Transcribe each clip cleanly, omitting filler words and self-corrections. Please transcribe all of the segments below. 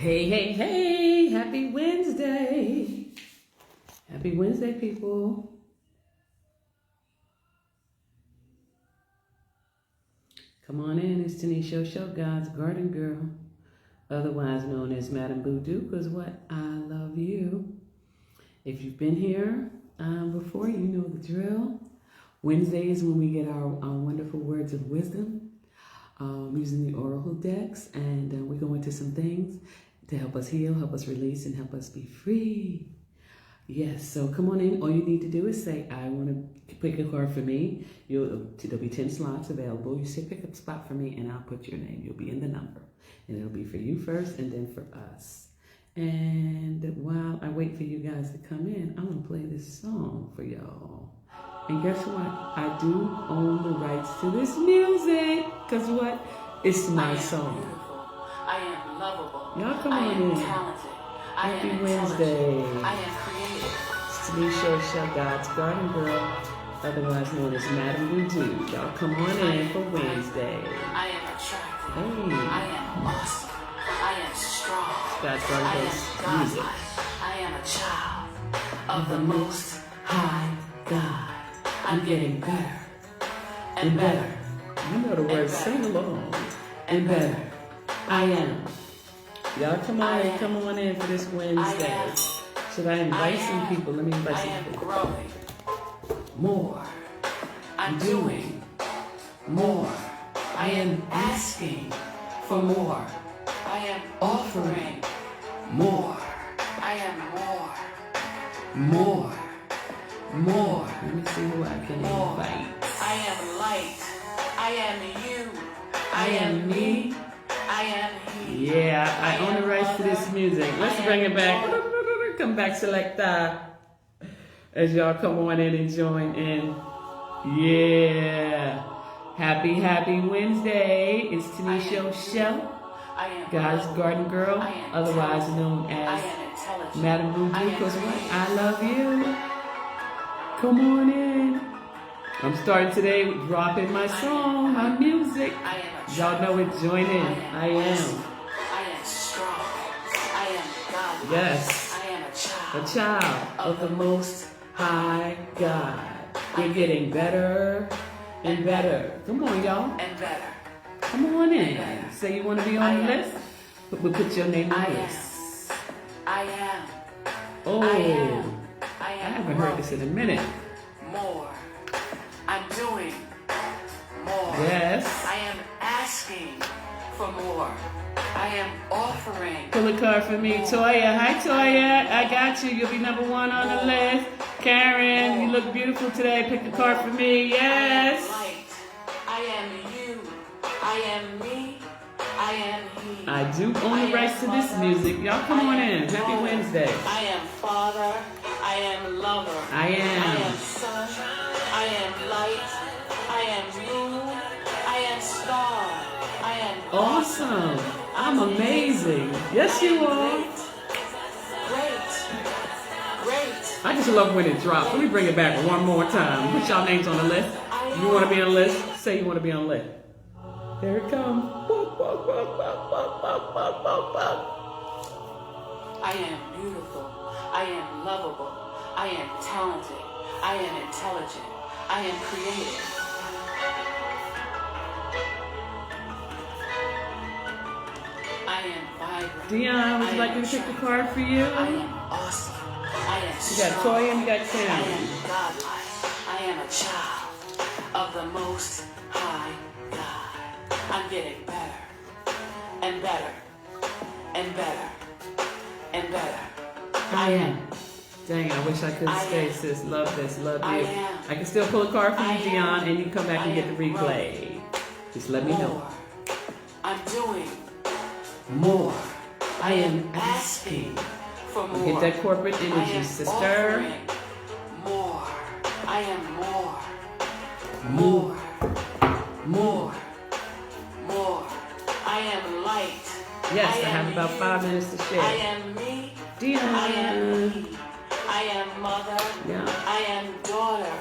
Hey, hey, hey, happy Wednesday. Happy Wednesday, people. Come on in, it's Tanisha Show, God's Garden Girl, otherwise known as Madam Voodoo, because what? I love you. If you've been here before, you know the drill. Wednesday is when we get our wonderful words of wisdom using the oracle decks, and we go into some things to help us heal, help us release, and help us be free. Yes, so come on in. All you need to do is say, I want to pick a card for me. There'll be 10 slots available. You say, pick a spot for me, and I'll put your name. You'll be in the number. And it'll be for you first, and then for us. And while I wait for you guys to come in, I'm going to play this song for y'all. And guess what? I do own the rights to this music. Because what? It's my song. I am lovable. Y'all come on in. Talented. Happy Wednesday. I am creative. It's Tanisha Show, God's Garden Girl, otherwise known as Madam Voodoo. Y'all come on in for Wednesday. I am attractive. Hey. I am awesome. I am strong. God's Garden I Girl's am music. godlike. I am a child of the Most High God. I'm getting better and better. You know the words, sing along. And better. I am. Y'all come on in for this Wednesday. Should I invite some people? Let me invite I some am people. growing more. I'm doing more. I am asking for more. I am offering more. I am more. More. Let me see who I can More. invite. I am light. I am you. I am me. I am he. Yeah, I own the rights to this music. Let's bring it back. Come back, selector. As y'all come on in and join in. Yeah. Happy Wednesday. It's Tanisha Show, God's Garden Girl, otherwise known as Madam Voodoo, because what? I love you. Come on in. I'm starting today with dropping my song, my music. Y'all know it. Join in. I am. I am strong. I am godly. Yes. I am A child of the Most High God. We're getting better and better. Come on, y'all. and better. Come on in. Say you want to be on the list? We'll put your name on the list. I am. Oh, I I am haven't heard this in a minute. more. I'm doing more. Yes. I am asking for more. I am offering. Pull a card for me, Toya. Hi, Toya. I got you. You'll be number 1 on the list. Karen, you look beautiful today. Pick a card for me. Yes. I am light. I am you. I am me. I am he. I do own the rights to this music. Y'all come on in. Happy Wednesday. I am father. I am lover. I am. I am son. I am light. I am moon. I am star. I am Awesome. I'm amazing. Yes, you are. Great. I just love when it drops. Let me bring it back one more time. Put y'all names on the list. You want to be on the list? Say you want to be on the list. There it comes. I am beautiful. I am lovable. I am talented. I am intelligent. I am creative. I am vibrant. Dion, would you like me to pick the card for you? I am awesome. I am You got Toya and you got I Karen. am godlike. I am a child of the Most High God. I'm getting better and better and better and better. I am. Dang, I wish I could stay, sis. Love this. Love you. I am. I can still pull a card for I you, Dion, am. and you can come back and I get the am replay. Just let me know. More. I'm doing more. I am asking for more. Get that corporate I energy, am sister. offering more. I am more. More. I am light. Yes, I am have about you. 5 minutes to I share. am me. Dion. I am he. I am mother. Yeah. I am daughter.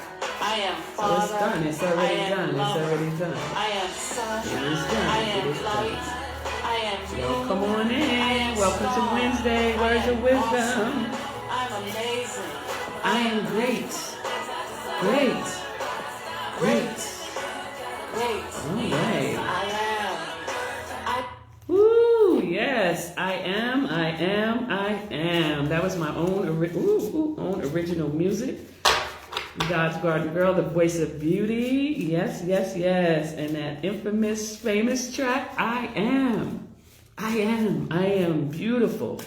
I am So father. it's done. It's I already am done. It's lover. already done. I am son. It is done. I It am is done. light. I am Yo, you. come on I in. am Welcome to strong. Wednesday, I Words am of Wisdom. awesome. I'm amazing. I am great. Great. Great. Great. All right. I am. I Woo, yes, I am. That was my own, own original music. God's Garden Girl, the voice of beauty. Yes. And that infamous, famous track, I am. I am beautiful.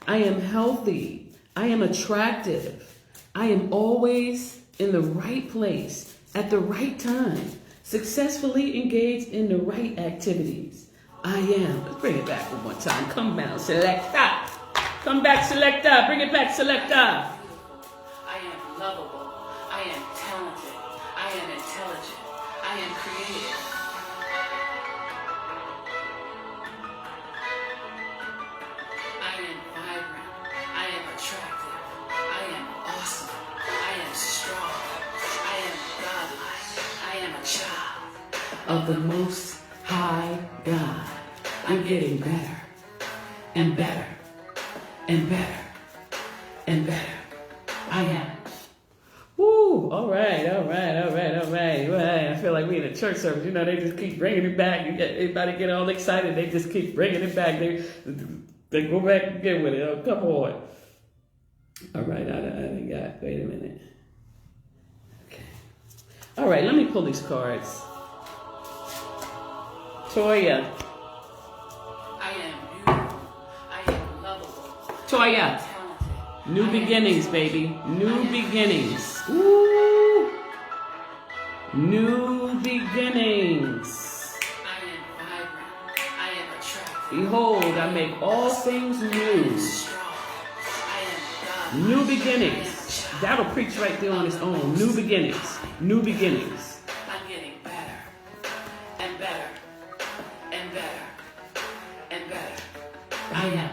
I am healthy. I am attractive. I am always in the right place at the right time, successfully engaged in the right activities. I am. Let's bring it back one more time. Come down, selecta. Come back, selecta. Bring it back, selecta. I am lovable. I am talented. I am intelligent. I am creative. I am vibrant. I am attractive. I am awesome. I am strong. I am godlike. I am a child Of the Most High God. I'm getting better and better and better and better. I am. Woo! All right. I feel like we in a church service. You know, they just keep bringing it back. Everybody get all excited. They just keep bringing it back. They go back again with it. Oh, come on. All right. I got. Wait a minute. Okay. All right. Let me pull these cards. Toya. I am beautiful. I am lovable. Toya. Talented. New beginnings, baby. New beginnings. Woo! New beginnings. I am vibrant. I am attractive. Behold, I make all things new. Strong. I am God. New beginnings. That'll preach right there on its own. New beginnings. New beginnings. I'm getting better and better and better and better. I am.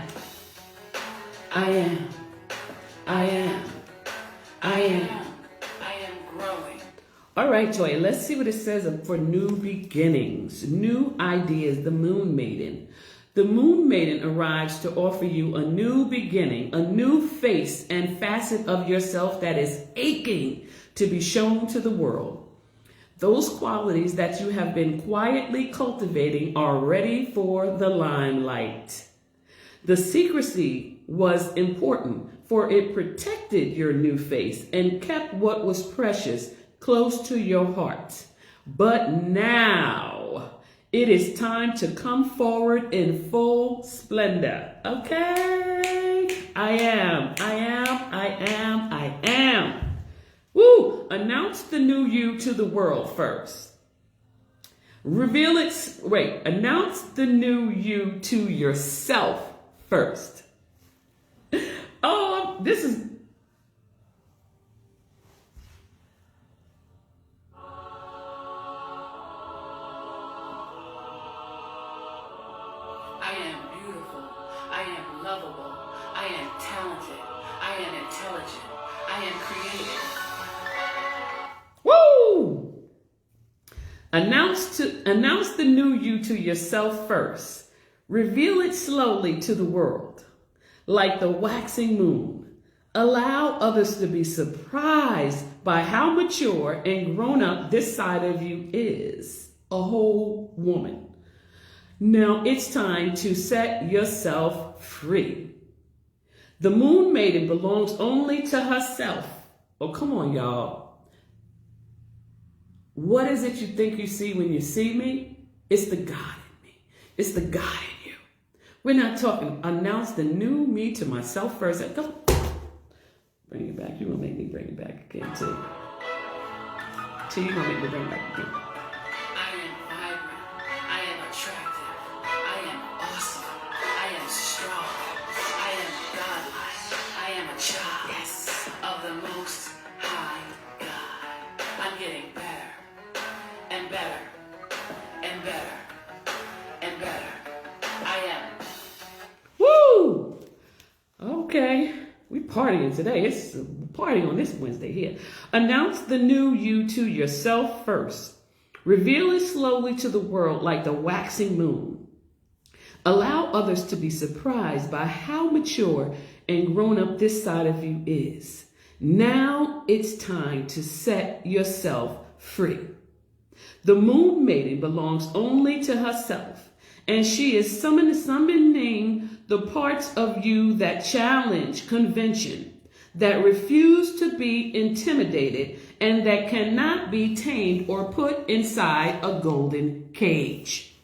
I am. I am. I am. I am growing. All right, Toya, let's see what it says for new beginnings, new ideas, the Moon Maiden. The Moon Maiden arrives to offer you a new beginning, a new face and facet of yourself that is aching to be shown to the world. Those qualities that you have been quietly cultivating are ready for the limelight. The secrecy was important, for it protected your new face and kept what was precious close to your heart. But now it is time to come forward in full splendor. Okay? I am. Woo! Announce the new you to the world first. Announce the new you to yourself first. Oh, this is. I am beautiful. I am lovable. I am talented. I am intelligent. I am creative. Woo! Announce the new you to yourself first. Reveal it slowly to the world, like the waxing moon. Allow others to be surprised by how mature and grown up this side of you is. A whole woman. Now it's time to set yourself free. The Moon Maiden belongs only to herself. Oh, come on, y'all. What is it you think you see when you see me? It's the God in me. It's the God in you. We're not talking, announce the new me to myself first. Go. Bring it back. You're going to make me bring it back again, too. You're going to make me bring it back again. I am vibrant. I am attractive. I am awesome. I am strong. I am godlike. I am a child of the Most High God. I'm getting better and better and better and better. I am. Woo! Okay. We partying today. It's a party on this Wednesday here. Announce the new you to yourself first. Reveal it slowly to the world like the waxing moon. Allow others to be surprised by how mature and grown up this side of you is. Now it's time to set yourself free. The moon maiden belongs only to herself, and she is summoning the parts of you that challenge convention, that refuse to be intimidated, and that cannot be tamed or put inside a golden cage.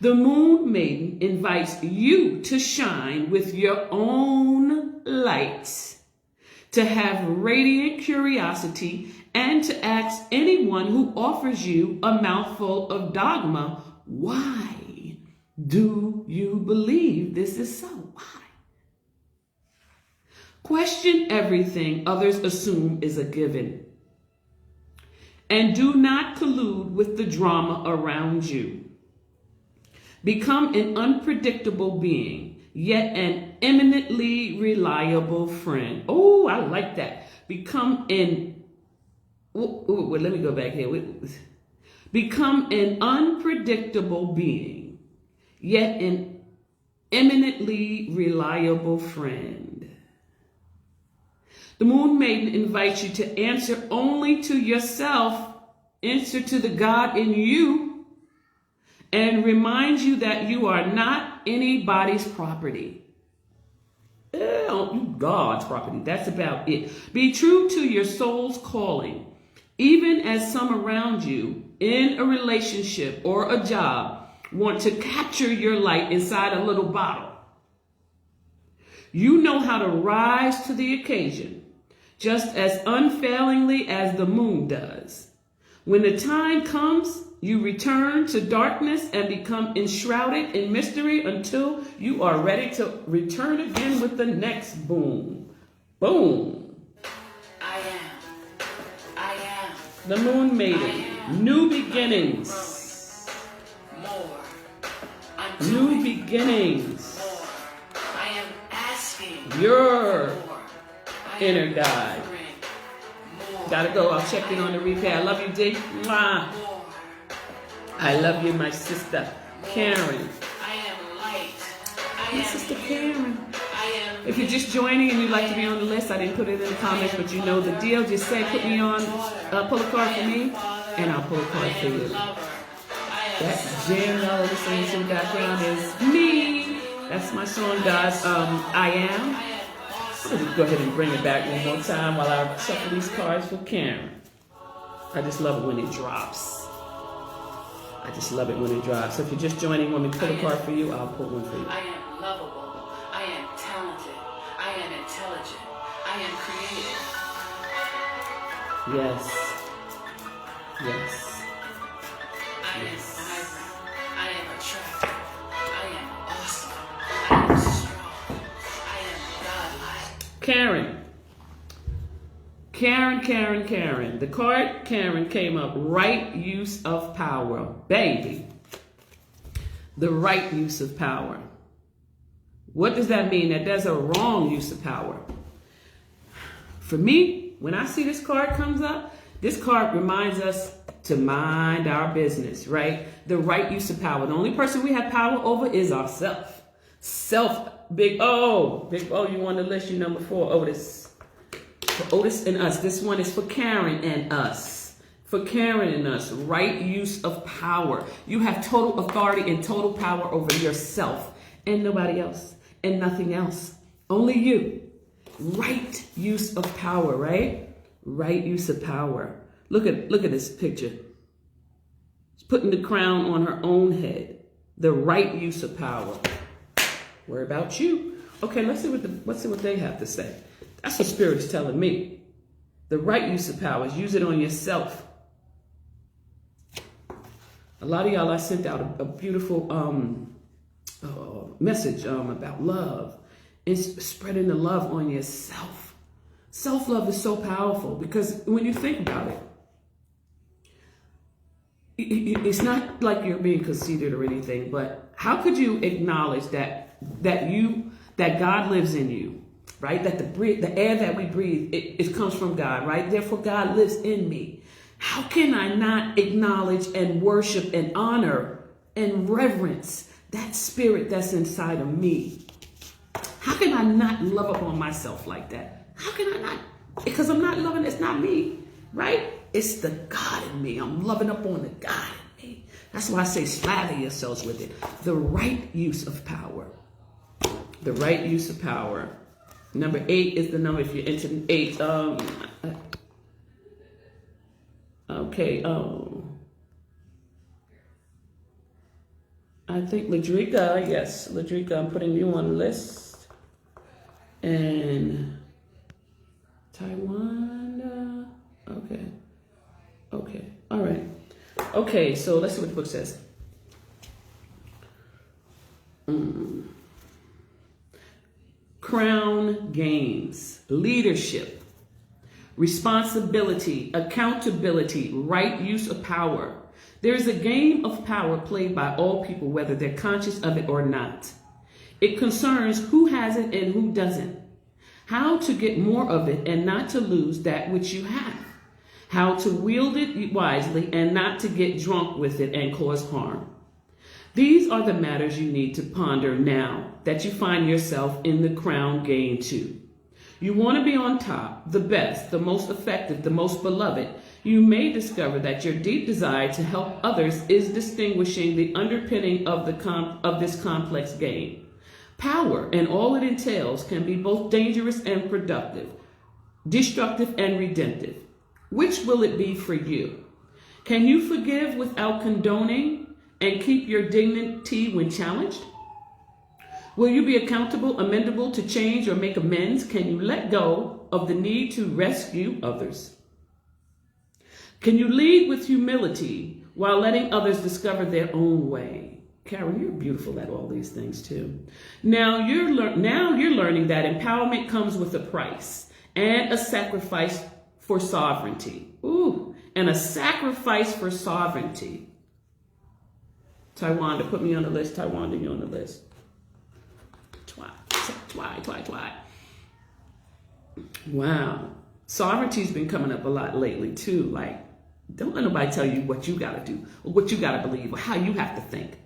The moon maiden invites you to shine with your own light, to have radiant curiosity, and to ask anyone who offers you a mouthful of dogma, why do you believe this is so? Why? Question everything others assume is a given. And do not collude with the drama around you. Become an unpredictable being, yet an eminently reliable friend. Oh, I like that. Become an, let me go back here. Become an unpredictable being, yet an eminently reliable friend. The moon maiden invites you to answer only to yourself, answer to the God in you, and reminds you that you are not anybody's property. God's property. That's about it. Be true to your soul's calling, even as some around you in a relationship or a job want to capture your light inside a little bottle. You know how to rise to the occasion, just as unfailingly as the moon does. When the time comes, you return to darkness and become enshrouded in mystery until you are ready to return again with the next boom. Boom. I am. The moon maiden. New beginnings. More. New beginnings. More. I am asking. Your More. inner guide. Gotta go. I'll check in on the replay. I love you, D. Mwah. I love you, my sister, Karen. I am light. My sister Karen. I am. If you're just joining and you'd like to be on the list, I didn't put it in the comments, but you know the deal. Just say, put me on, pull a card for me, and I'll pull a card for you. That jam y'all are listening to in the background is me. That's my song, guys. I Am. I'm going to go ahead and bring it back one more time while I shuffle these cards for Karen. I just love it when it drops. I just love it when it drops. So if you're just joining, want me to pull a card for you, I'll pull one for you. I am lovable. I am talented. I am intelligent. I am creative. Yes. Yes. I am vibrant. I am attractive. I am awesome. I am strong. I am godlike. Karen. The card Karen came up. Right use of power. Baby. The right use of power. What does that mean? That there's a wrong use of power. For me, when I see this card comes up, this card reminds us to mind our business, right? The right use of power. The only person we have power over is ourself. Big O, you on the list, you number 4, Otis. For Otis and us. This one is for Karen and us. For Karen and us, right use of power. You have total authority and total power over yourself and nobody else and nothing else. Only you. Right use of power, right? Right use of power. Look at this picture. She's putting the crown on her own head. The right use of power. Worry about you. Okay, let's see what they have to say. That's what Spirit is telling me. The right use of power is use it on yourself. A lot of y'all, I sent out a beautiful message about love. It's spreading the love on yourself. Self-love is so powerful because when you think about it, it's not like you're being conceited or anything, but how could you acknowledge that God lives in you, right? That the air that we breathe, it comes from God, right? Therefore, God lives in me. How can I not acknowledge and worship and honor and reverence that spirit that's inside of me. How can I not love up on myself like that? How can I not? Because I'm not loving, it's not me, right? It's the God in me. I'm loving up on the God in me. That's why I say slather yourselves with it. The right use of power. The right use of power. Number 8 is the number if you're into 8. Okay. I think Ladrika, yes, Ladrika, I'm putting you on the list. And Taiwan, okay. All right. Okay, so let's see what the book says. Crown games, leadership, responsibility, accountability, right use of power. There is a game of power played by all people, whether they're conscious of it or not. It concerns who has it and who doesn't. How to get more of it and not to lose that which you have. How to wield it wisely and not to get drunk with it and cause harm. These are the matters you need to ponder now that you find yourself in the crown game too. You want to be on top, the best, the most effective, the most beloved. You may discover that your deep desire to help others is distinguishing the underpinning of this complex game. Power and all it entails can be both dangerous and productive, destructive and redemptive. Which will it be for you? Can you forgive without condoning and keep your dignity when challenged? Will you be accountable, amendable to change or make amends? Can you let go of the need to rescue others? Can you lead with humility while letting others discover their own way? Karen, you're beautiful at all these things too. Now you're learning that empowerment comes with a price and a sacrifice for sovereignty. Ooh, and a sacrifice for sovereignty. Taiwan, to put me on the list. Taiwan, to you on the list. Twi. Wow. Sovereignty's been coming up a lot lately too. Like, don't let nobody tell you what you got to do or what you got to believe or how you have to think.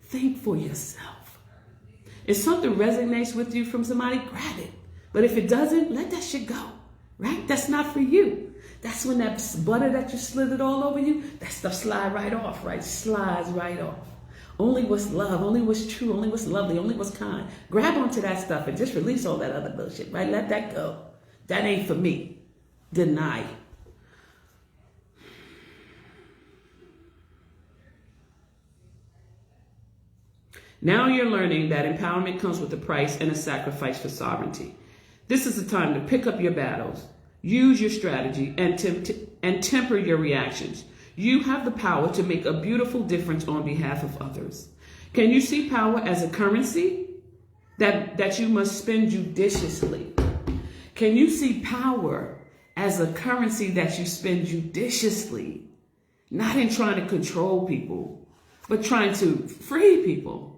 Think for yourself. If something resonates with you from somebody, grab it. But if it doesn't, let that shit go, right? That's not for you. That's when that butter that you slithered all over you, that stuff slide right off, right? Slides right off. Only what's love, only what's true, only what's lovely, only what's kind. Grab onto that stuff and just release all that other bullshit, right? Let that go. That ain't for me. Deny. Now you're learning that empowerment comes with a price and a sacrifice for sovereignty. This is the time to pick up your battles, use your strategy, and temper your reactions. You have the power to make a beautiful difference on behalf of others. Can you see power as a currency that you must spend judiciously? Can you see power as a currency that you spend judiciously? Not in trying to control people, but trying to free people.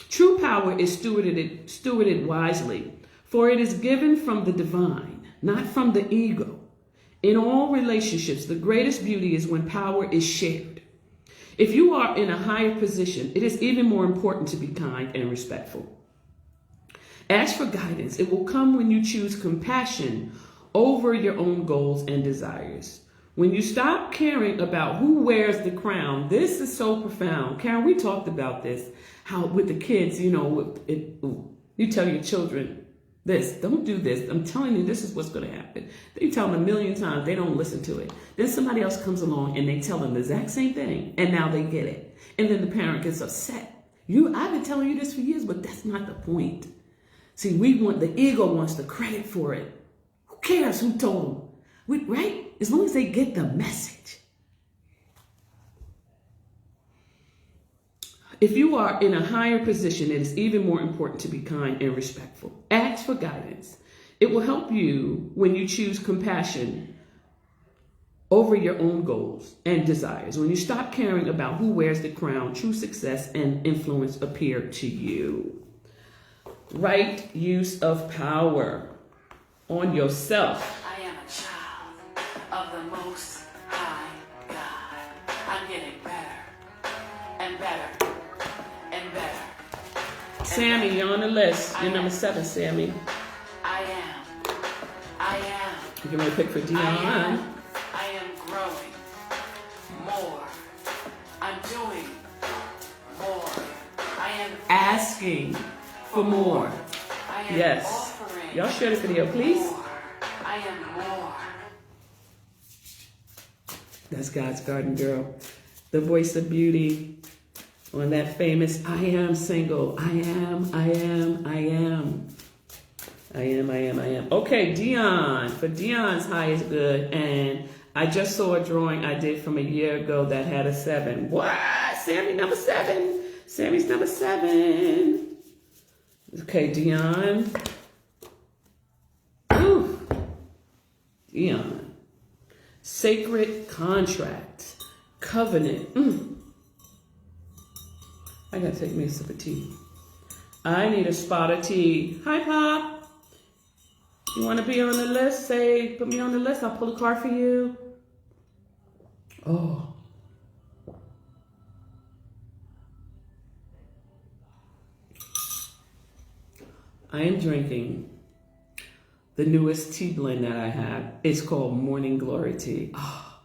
True power is stewarded wisely, for it is given from the divine, not from the ego. In all relationships, the greatest beauty is when power is shared. If you are in a higher position, it is even more important to be kind and respectful. Ask for guidance. It will come when you choose compassion over your own goals and desires. When you stop caring about who wears the crown, this is so profound. Karen, we talked about this, how with the kids, you tell your children this, don't do this. I'm telling you, this is what's going to happen. You tell them 1,000,000 times, they don't listen to it. Then somebody else comes along and they tell them the exact same thing, and now they get it. And then the parent gets upset. I've been telling you this for years, but that's not the point. See, the ego wants the credit for it. Who cares who told them? Right? As long as they get the message. If you are in a higher position, it is even more important to be kind and respectful. Ask for guidance. It will help you when you choose compassion over your own goals and desires. When you stop caring about who wears the crown, true success and influence appear to you. Right use of power on yourself. I am a child of the Most High God. I'm getting better and better and better. Sammy, you're on the list. You're number 7, Sammy. I am. I am. You can really pick for Dion. I am growing more. I'm doing more. I am Asking for more. I am Yes. offering. Y'all share this video, please. More. I am more. That's God's Garden Girl, the voice of beauty on that famous I am single. I am, I am, I am. I am, I am, I am. Okay, Dion. For Dion's high is good. And I just saw a drawing I did from a year ago that had a 7. What? Sammy number 7. Sammy's number 7. Okay, Dion. Ooh. Dion. Sacred contract. Covenant. I gotta take me a sip of tea. I need a spot of tea. Hi, Pop. You want to be on the list? Say, put me on the list. I'll pull a card for you. Oh. I am drinking the newest tea blend that I have. It's called Morning Glory Tea. Oh,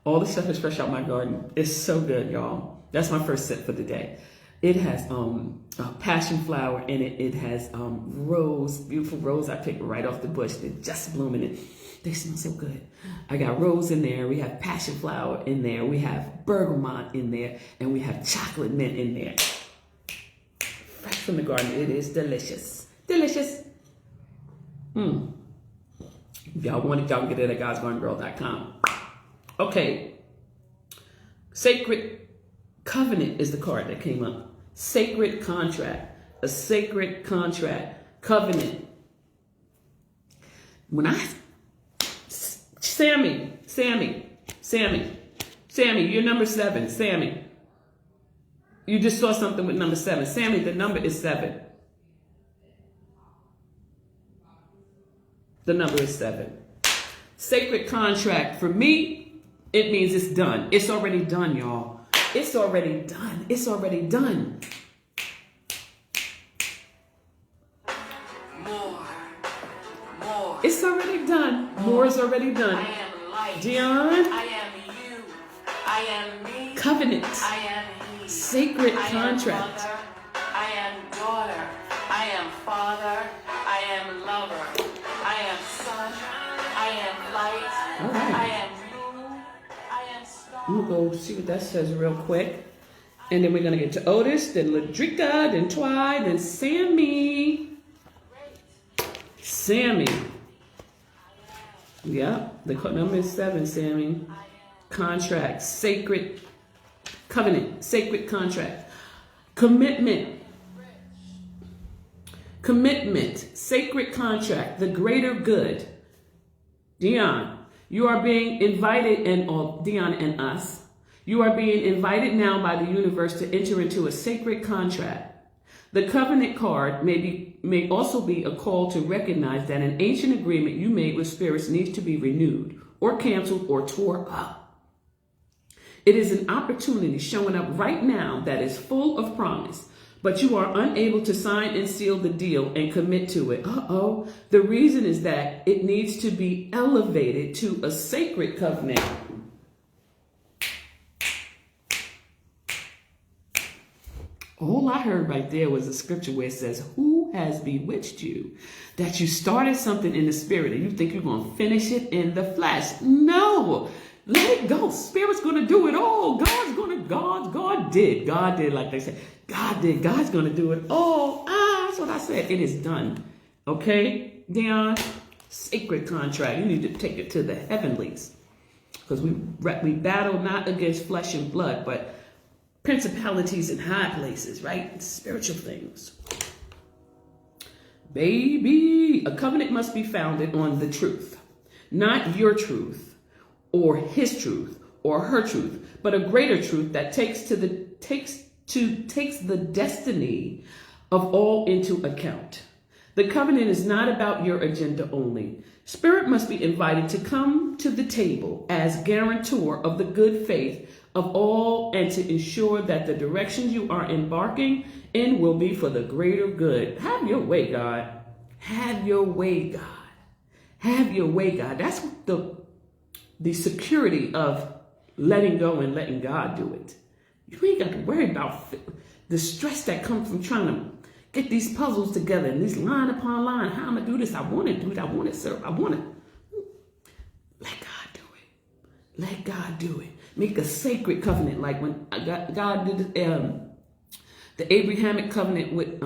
all the stuff is fresh out my garden. It's so good, y'all. That's my first sip for the day. It has passion flower in it. It has rose, beautiful rose I picked right off the bush. They're just blooming it. They smell so good. I got rose in there. We have passion flower in there. We have bergamot in there. And we have chocolate mint in there. Fresh from the garden. It is delicious. Delicious. If y'all want it, y'all can get it at godsgardengirl.com. Okay. Sacred Covenant is the card that came up. Sacred contract. A sacred contract. Covenant. When I... Sammy, you're number 7. Sammy. You just saw something with number 7. Sammy, the number is 7. The number is 7. Sacred contract. For me, it means it's done. It's already done, y'all. It's already done. It's already done. More. It's already done. More is already done. I am light. Dion. I am you. I am me. Covenant. I am he. Sacred I contract. am mother. I am daughter. I am father. I am lover. I am son. I am light. All right. I am moon. I am star. We'll go see what that says real quick. And then we're going to get to Otis, then Ladrika, then Twy, then Sammy. Sammy. Yeah, the number is 7, Sammy. Contract, sacred covenant, sacred contract. Commitment. Commitment, sacred contract, the greater good. Dion, you are being invited, and Dion and us, you are being invited now by the universe to enter into a sacred contract. The covenant card may also be a call to recognize that an ancient agreement you made with spirits needs to be renewed or canceled or tore up. It is an opportunity showing up right now that is full of promise, but you are unable to sign and seal the deal and commit to it. The reason is that it needs to be elevated to a sacred covenant. All I heard right there was a scripture where it says, who has bewitched you? That you started something in the spirit and you think you're going to finish it in the flesh. No, let it go. Spirit's going to do it all. God did, like they said. God did. God's going to do it all. That's what I said. It is done. Okay, Dion? Sacred contract. You need to take it to the heavenlies. Because we battle not against flesh and blood, but principalities in high places, right? Spiritual things. Baby, a covenant must be founded on the truth. Not your truth or his truth or her truth, but a greater truth that takes the destiny of all into account. The covenant is not about your agenda only. Spirit must be invited to come to the table as guarantor of the good faith of all and to ensure that the directions you are embarking in will be for the greater good. Have your way, God. Have your way, God. Have your way, God. That's the security of letting go and letting God do it. You ain't got to worry about the stress that comes from trying to get these puzzles together and this line upon line. How I'm going to do this? I want to do it. I want to serve. I want to. Let God do it. Let God do it. Make a sacred covenant. Like when God did the Abrahamic covenant with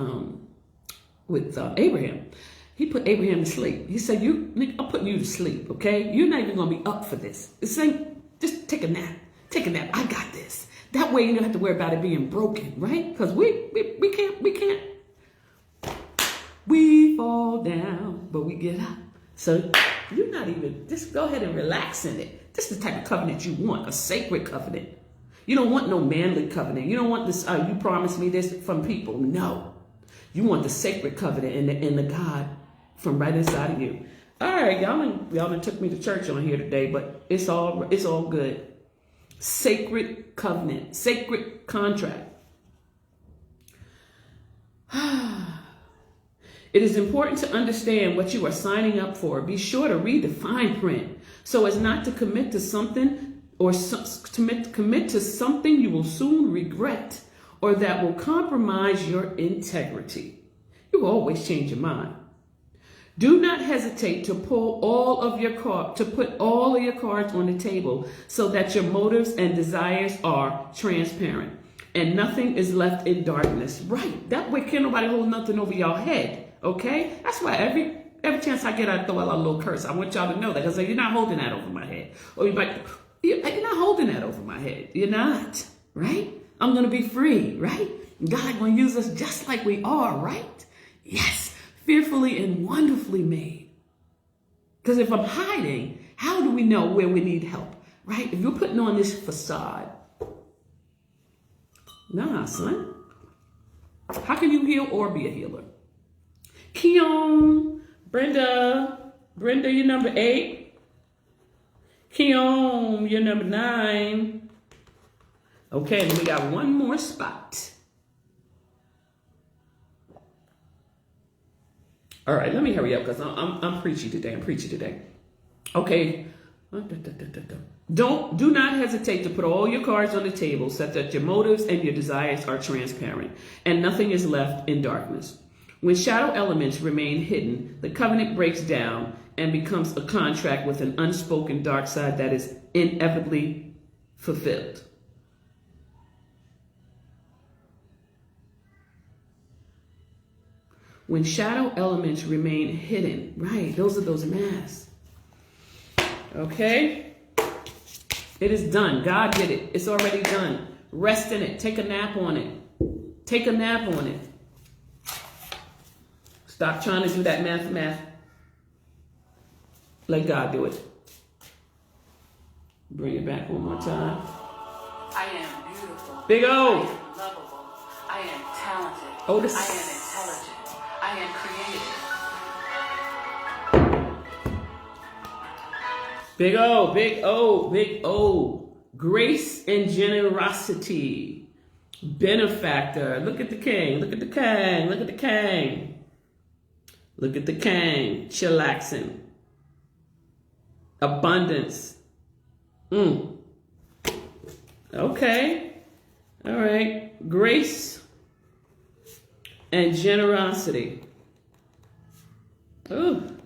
Abraham. He put Abraham to sleep. He said, I'm putting you to sleep, okay? You're not even going to be up for this. This ain't, just take a nap. Take a nap. I got this. That way you don't have to worry about it being broken, right? Because we can't. We fall down, but we get up. So you're not even, just go ahead and relax in it. This is the type of covenant you want, a sacred covenant. You don't want no manly covenant. You don't want this, you promised me this from people. No. You want the sacred covenant and the God from right inside of you. All right, y'all done took me to church on here today, but it's all good. Sacred covenant, sacred contract. It is important to understand what you are signing up for. Be sure to read the fine print so as not to commit to something or commit to something you will soon regret or that will compromise your integrity. You will always change your mind. Do not hesitate to put all of your cards on the table so that your motives and desires are transparent and nothing is left in darkness. Right. That way can't nobody hold nothing over your head. Okay? That's why every chance I get, I throw out a little curse. I want y'all to know that. Because you're not holding that over my head. Or you're not holding that over my head. You're not. Right? I'm going to be free. Right? God going to use us just like we are. Right? Yes. Fearfully and wonderfully made. Because if I'm hiding, how do we know where we need help? Right? If you're putting on this facade. Nah, son. How can you heal or be a healer? Keon, Brenda, you're number 8. Keon, you're number 9. Okay, and we got one more spot. All right, let me hurry up because I'm preachy today. Okay. Do not hesitate to put all your cards on the table so that your motives and your desires are transparent and nothing is left in darkness. When shadow elements remain hidden, the covenant breaks down and becomes a contract with an unspoken dark side that is inevitably fulfilled. When shadow elements remain hidden, right, those are those masks. Okay? It is done. God did it. It's already done. Rest in it. Take a nap on it. Take a nap on it. Stop trying to do that math. Let God do it. Bring it back one more time. I am beautiful. Big O. I am lovable. I am talented. Oh, this. I am intelligent. I am creative. Big O, big O, big O. Grace and generosity. Benefactor. Look at the king. Look at the king. Look at the king. Look at the king. Chillaxing. Abundance. Okay. All right. Grace and generosity. Ooh.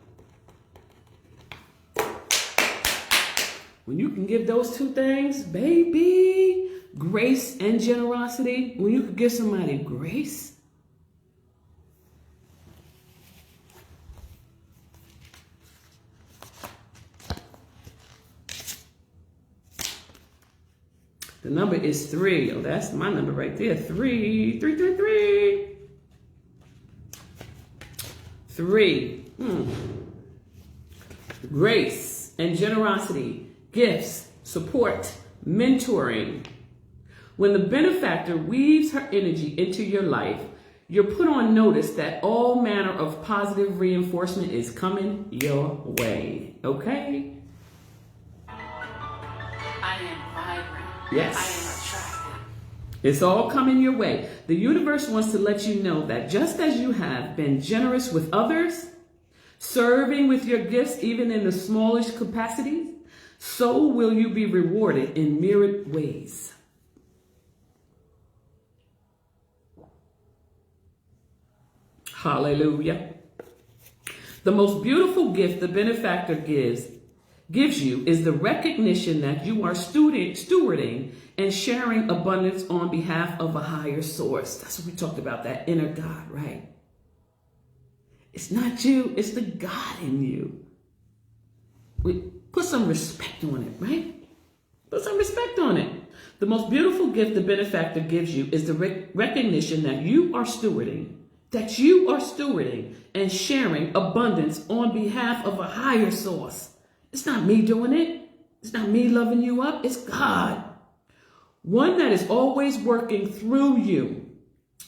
When you can give those two things, baby, grace and generosity, when you can give somebody grace, the number is 3. Oh, that's my number right there. 3. 3. Grace and generosity, gifts, support, mentoring. When the benefactor weaves her energy into your life, you're put on notice that all manner of positive reinforcement is coming your way. Okay? I am vibrant. Yes. I am attractive. It's all coming your way. The universe wants to let you know that just as you have been generous with others, serving with your gifts even in the smallest capacities, so will you be rewarded in myriad ways. Hallelujah. The most beautiful gift the benefactor gives you is the recognition that you are stewarding and sharing abundance on behalf of a higher source. That's what we talked about, that inner God, right? It's not you, it's the God in you. We put some respect on it, right? Put some respect on it. The most beautiful gift the benefactor gives you is the recognition that you are stewarding and sharing abundance on behalf of a higher source. It's not me doing it. It's not me loving you up. It's God. One that is always working through you.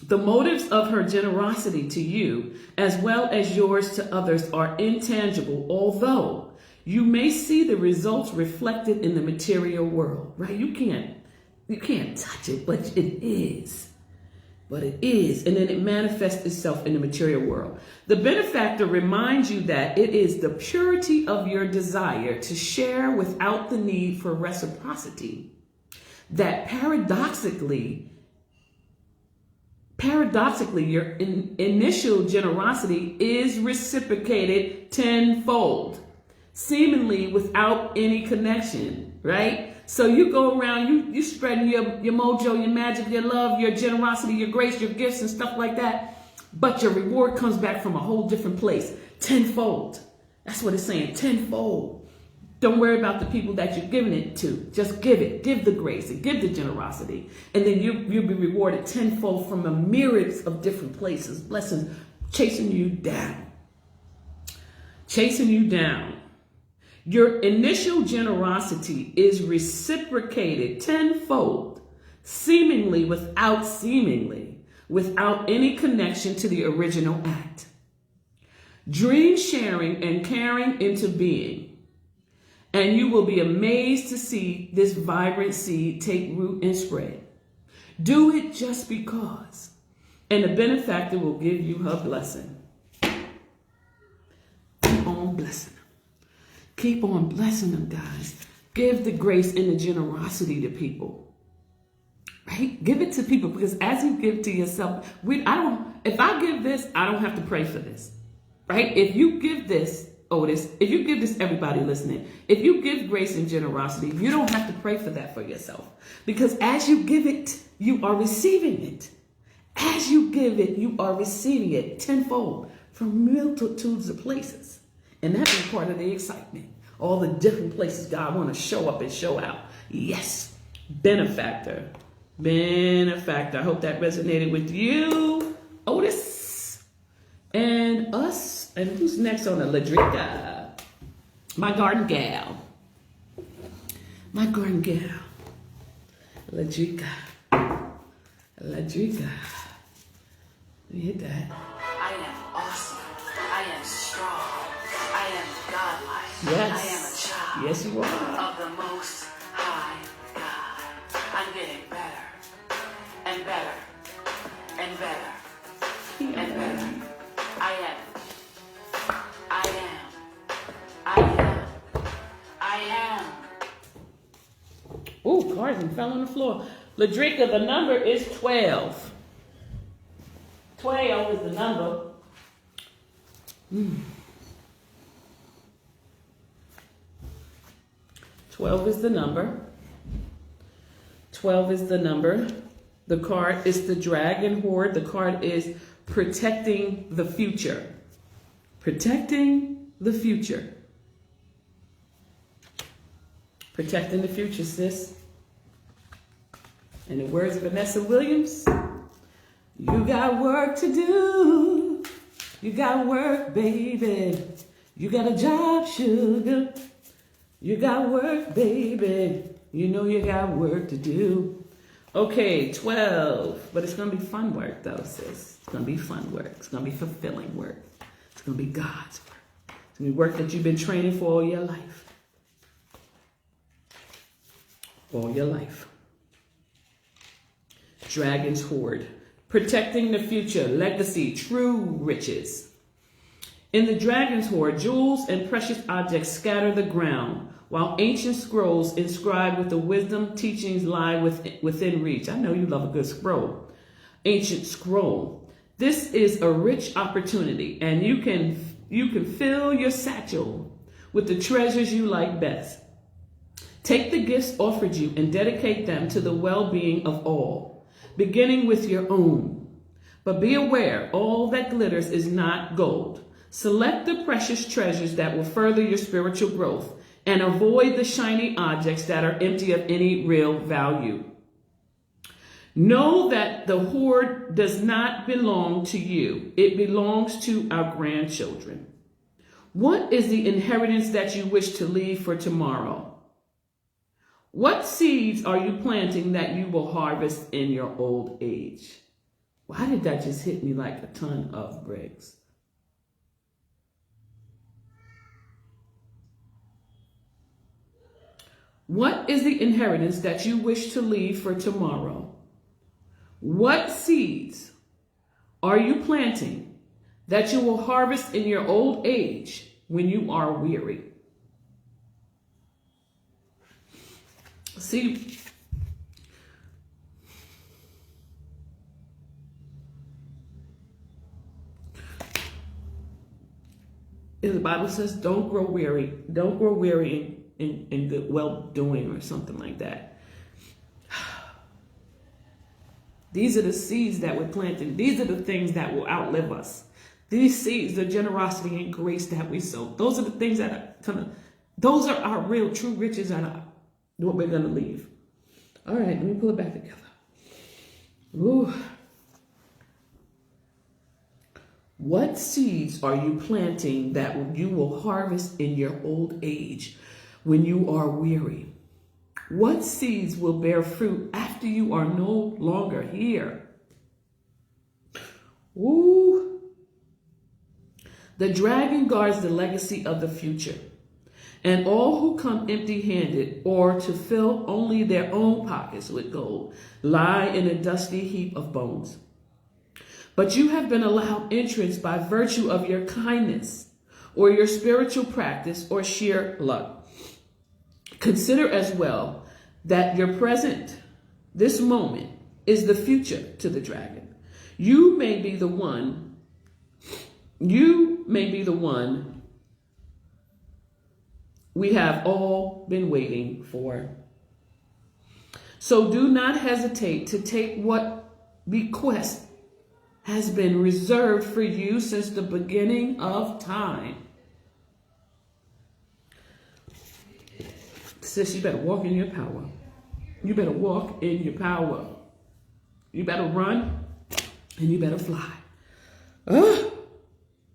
The motives of her generosity to you, as well as yours to others, are intangible, although you may see the results reflected in the material world, right? You can't touch it, but it is. But it is, and then it manifests itself in the material world. The benefactor reminds you that it is the purity of your desire to share without the need for reciprocity that paradoxically, your initial generosity is reciprocated tenfold, seemingly without any connection, right? So you go around, you spreading your mojo, your magic, your love, your generosity, your grace, your gifts and stuff like that. But your reward comes back from a whole different place, tenfold. That's what it's saying, tenfold. Don't worry about the people that you're giving it to. Just give it. Give the grace and give the generosity. And then you'll be rewarded tenfold from a myriad of different places. Blessings chasing you down. Chasing you down. Your initial generosity is reciprocated tenfold, seemingly without any connection to the original act. Dream sharing and carrying into being, and you will be amazed to see this vibrant seed take root and spread. Do it just because, and the benefactor will give you her blessing. Keep on blessing. Keep on blessing them, guys. Give the grace and the generosity to people, right? Give it to people, because as you give to yourself, if I give this, I don't have to pray for this, right? If you give this, if you give this, everybody listening, if you give grace and generosity, you don't have to pray for that for yourself, because as you give it, you are receiving it. As you give it, you are receiving it tenfold from multitudes of places. And that's part of the excitement. All the different places God want to show up and show out. Yes. Benefactor. Benefactor. I hope that resonated with you, Otis, and us. And who's next on the Ladrika? My garden gal. My garden gal. Ladrika. Ladrika. Let me hit that. I am awesome. I am strong. I am godlike. Yes. I am a child. Yes, you are. Of the Most High God. I'm getting better and better and better and better. I am. I am. I am. I am. Ooh, Carson fell on the floor. Ladrika, the number is 12. 12 is the number. 12 is the number. 12 is the number. The card is the dragon horde. The card is protecting the future. Protecting the future. Protecting the future, sis. In the words of Vanessa Williams, you got work to do. You got work, baby. You got a job, sugar. You got work, baby. You know you got work to do. Okay, 12. But it's going to be fun work, though, sis. It's going to be fun work. It's going to be fulfilling work. It's going to be God's work. It's going to be work that you've been training for all your life. All your life. Dragon's Hoard. Protecting the future, legacy, true riches. In the Dragon's Hoard, jewels and precious objects scatter the ground, while ancient scrolls inscribed with the wisdom teachings lie within reach. I know you love a good scroll. Ancient scroll. This is a rich opportunity, and you can fill your satchel with the treasures you like best. Take the gifts offered you and dedicate them to the well-being of all, beginning with your own. But be aware, all that glitters is not gold. Select the precious treasures that will further your spiritual growth and avoid the shiny objects that are empty of any real value. Know that the hoard does not belong to you. It belongs to our grandchildren. What is the inheritance that you wish to leave for tomorrow? What seeds are you planting that you will harvest in your old age? Why did that just hit me like a ton of bricks? What is the inheritance that you wish to leave for tomorrow? What seeds are you planting that you will harvest in your old age when you are weary? See, the Bible says, don't grow weary. Don't grow weary in good well-doing or something like that. These are the seeds that we're planting. These are the things that will outlive us. These seeds, the generosity and grace that we sow. Those are the things that those are our real true riches and what we're going to leave. All right, let me pull it back together. Ooh. What seeds are you planting that you will harvest in your old age when you are weary? What seeds will bear fruit after you are no longer here? Ooh. The dragon guards the legacy of the future, and all who come empty-handed or to fill only their own pockets with gold lie in a dusty heap of bones. But you have been allowed entrance by virtue of your kindness or your spiritual practice or sheer luck. Consider as well that your present, this moment, is the future to the dragon. You may be the one we have all been waiting for. So do not hesitate to take what bequest has been reserved for you since the beginning of time. Sis, you better walk in your power. You better walk in your power. You better run and you better fly. And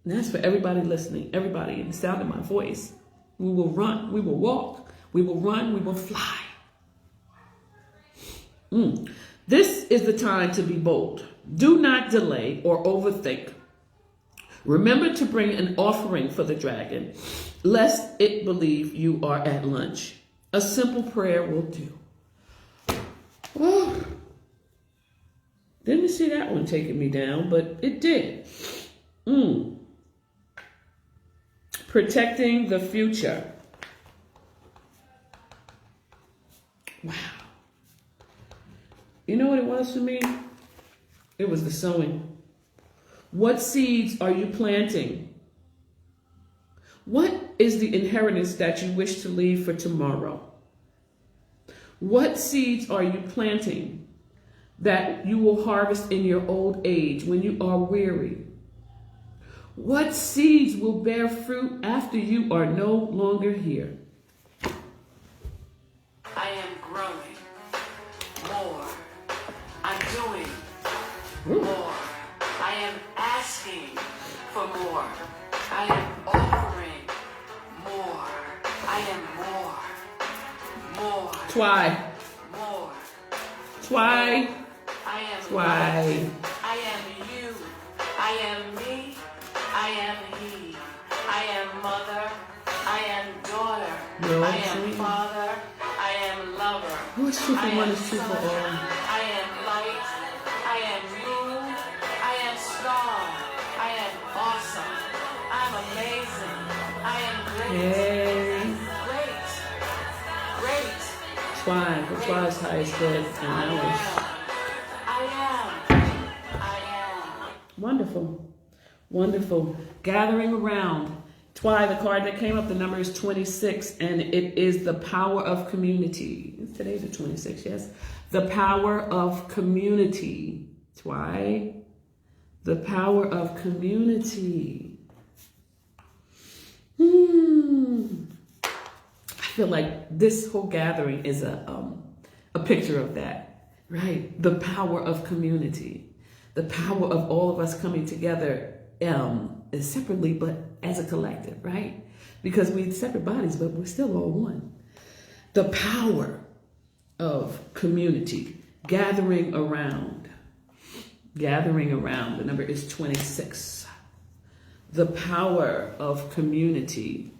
that's for everybody listening, everybody in the sound of my voice. We will run, we will walk, we will run, we will fly. This is the time to be bold. Do not delay or overthink. Remember to bring an offering for the dragon, lest it believe you are at lunch. A simple prayer will do. Oh, didn't see that one taking me down, but it did. Protecting the future. Wow. You know what it was for me? It was the sowing. What seeds are you planting? What is the inheritance that you wish to leave for tomorrow? What seeds are you planting that you will harvest in your old age when you are weary? What seeds will bear fruit after you are no longer here? I am growing more. I'm doing more. I am asking for more. I am offering more. I am more. More. Twy. More. Twy. I am Twy. I am you. I am me. I am he. I am mother. I am daughter. I am father. I am lover. What's true for one is true for all. I am light. I am moon. I am star. I am awesome. I'm amazing. I am great. Hey. Great. Great. Twy. The Twy's highest good. And I am. Wonderful. Wonderful. Gathering around. Twy, the card that came up, the number is 26, and it is the power of community. Today's the 26th, yes. The power of community. Twy. The power of community. I feel like this whole gathering is a picture of that, right? The power of community. The power of all of us coming together separately, but as a collective, right? Because we're separate bodies, but we're still all one. The power of community, gathering around. Gathering around. The number is 26. The power of community.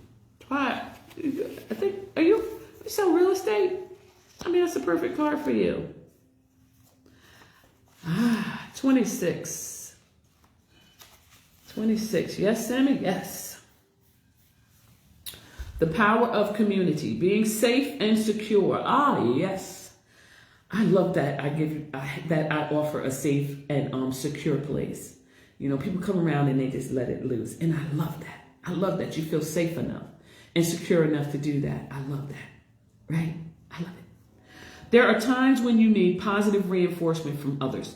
Why? I think, you sell real estate? I mean, that's a perfect card for you. 26. 26. Yes, Sammy? Yes. The power of community. Being safe and secure. Yes. I love that. I offer a safe and secure place. You know, people come around and they just let it loose. And I love that. I love that you feel safe enough and secure enough to do that. I love that. Right? I love it. There are times when you need positive reinforcement from others.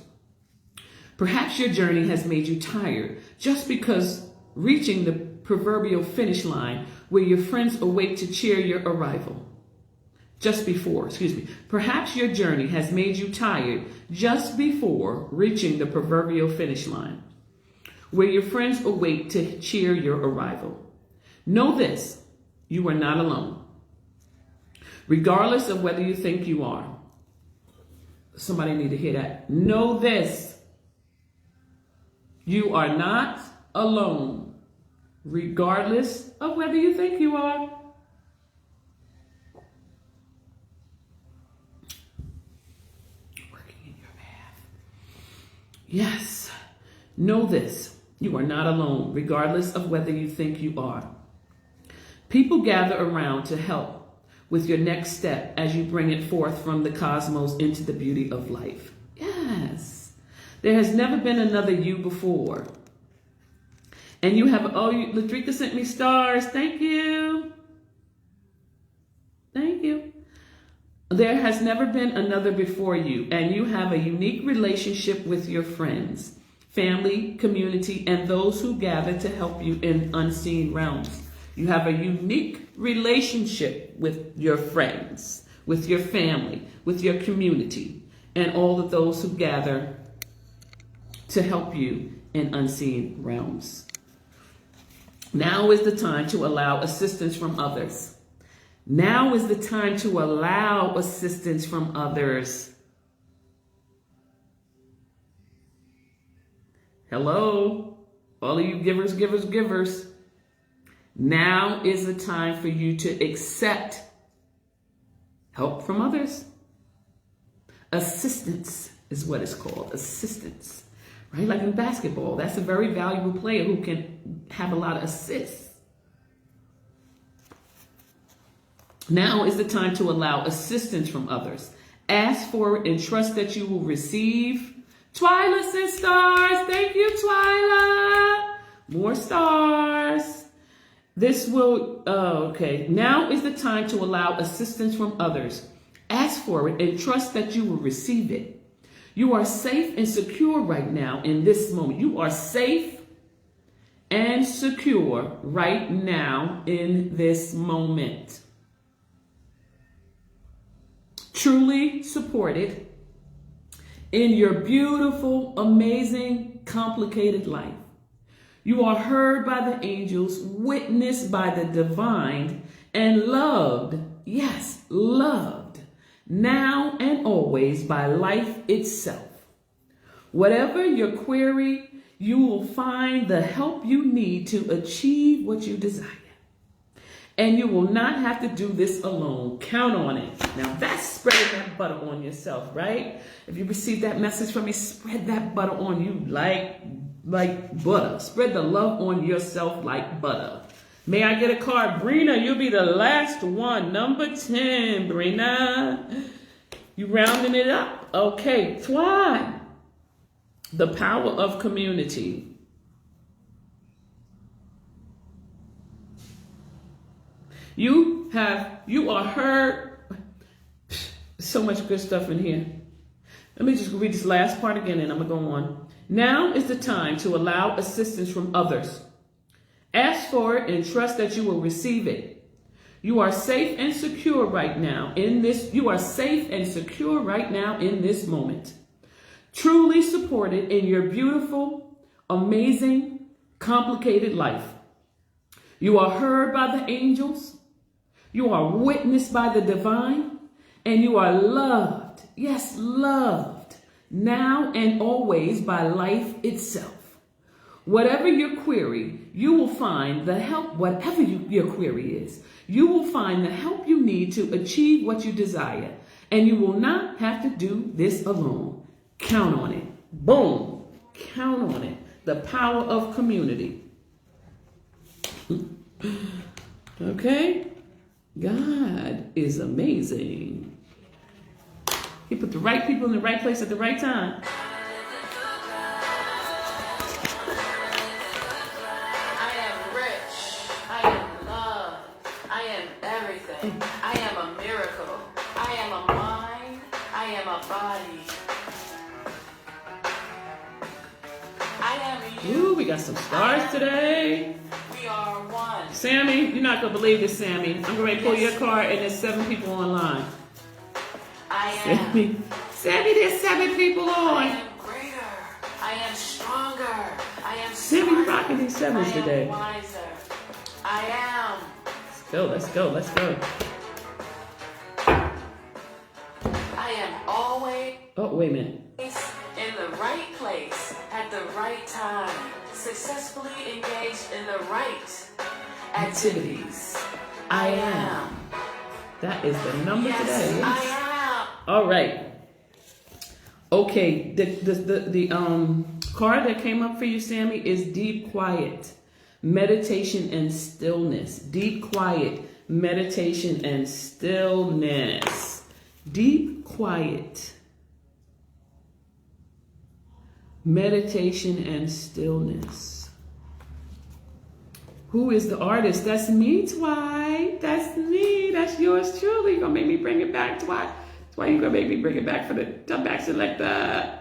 Perhaps your journey has made you tired just because reaching the proverbial finish line where your friends await to cheer your arrival. Perhaps your journey has made you tired just before reaching the proverbial finish line where your friends await to cheer your arrival. Know this, you are not alone. Regardless of whether you think you are. Somebody need to hear that. Know this. You are not alone, regardless of whether you think you are. Working in your path. Yes, know this. You are not alone, regardless of whether you think you are. People gather around to help with your next step as you bring it forth from the cosmos into the beauty of life. Yes. There has never been another you before. And you have, Ladrika sent me stars. Thank you. Thank you. There has never been another before you, and you have a unique relationship with your friends, family, community, and those who gather to help you in unseen realms. You have a unique relationship with your friends, with your family, with your community, and all of those who gather to help you in unseen realms. Now is the time to allow assistance from others. Now is the time to allow assistance from others. Hello, all of you givers, givers, givers. Now is the time for you to accept help from others. Assistance is what it's called, assistance. Right? Like in basketball, that's a very valuable player who can have a lot of assists. Now is the time to allow assistance from others. Ask for it and trust that you will receive. Twyla sent stars. Thank you, Twyla. More stars. Okay. Now is the time to allow assistance from others. Ask for it and trust that you will receive it. You are safe and secure right now in this moment. You are safe and secure right now in this moment. Truly supported in your beautiful, amazing, complicated life. You are heard by the angels, witnessed by the divine, and loved, yes, loved, now and always by life itself. Whatever your query, you will find the help you need to achieve what you desire. And you will not have to do this alone. Count on it. Now that's spreading that butter on yourself, right? If you receive that message from me, spread that butter on you like butter. Spread the love on yourself like butter. May I get a card? Brina, you'll be the last one. Number 10, Brina. You rounding it up. Okay, Twan. The power of community. You are heard. So much good stuff in here. Let me just read this last part again and I'm going to go on. Now is the time to allow assistance from others. Ask for it and trust that you will receive it. You are safe and secure right now in this. You are safe and secure right now in this moment. Truly supported in your beautiful, amazing, complicated life. You are heard by the angels. You are witnessed by the divine, and you are loved, yes, loved, now and always by life itself. Whatever your query, you will find the help, whatever your query is, you will find the help you need to achieve what you desire, and you will not have to do this alone. Count on it. Boom. Count on it. The power of community. Okay? God is amazing. He put the right people in the right place at the right time. I am rich. I am loved. I am everything. I am a miracle. I am a mind. I am a body. I am you. Ooh, we got some stars today. We are one. Sammy, you're not going to believe this, Sammy. I'm going to pull your card and there's 7 people online. I am. Sammy, there's 7 people I on. am greater. I am stronger. I am Sammy, smarter. you're rocking these 7s today. I am wiser. I am. Let's go, let's go, let's go. I am always Oh, wait a minute. in the right place at the right time. Successfully engaged in the right activities. I am. That is the number Yes, today. I All right. Okay, the card that came up for you, Sammy, is deep quiet, meditation and stillness. Deep quiet, meditation and stillness. Deep quiet, meditation and stillness. Who is the artist? That's me, Twy. That's me. That's yours truly. You're gonna make me bring it back, Twy. That's why you're gonna make me bring it back for the back selector.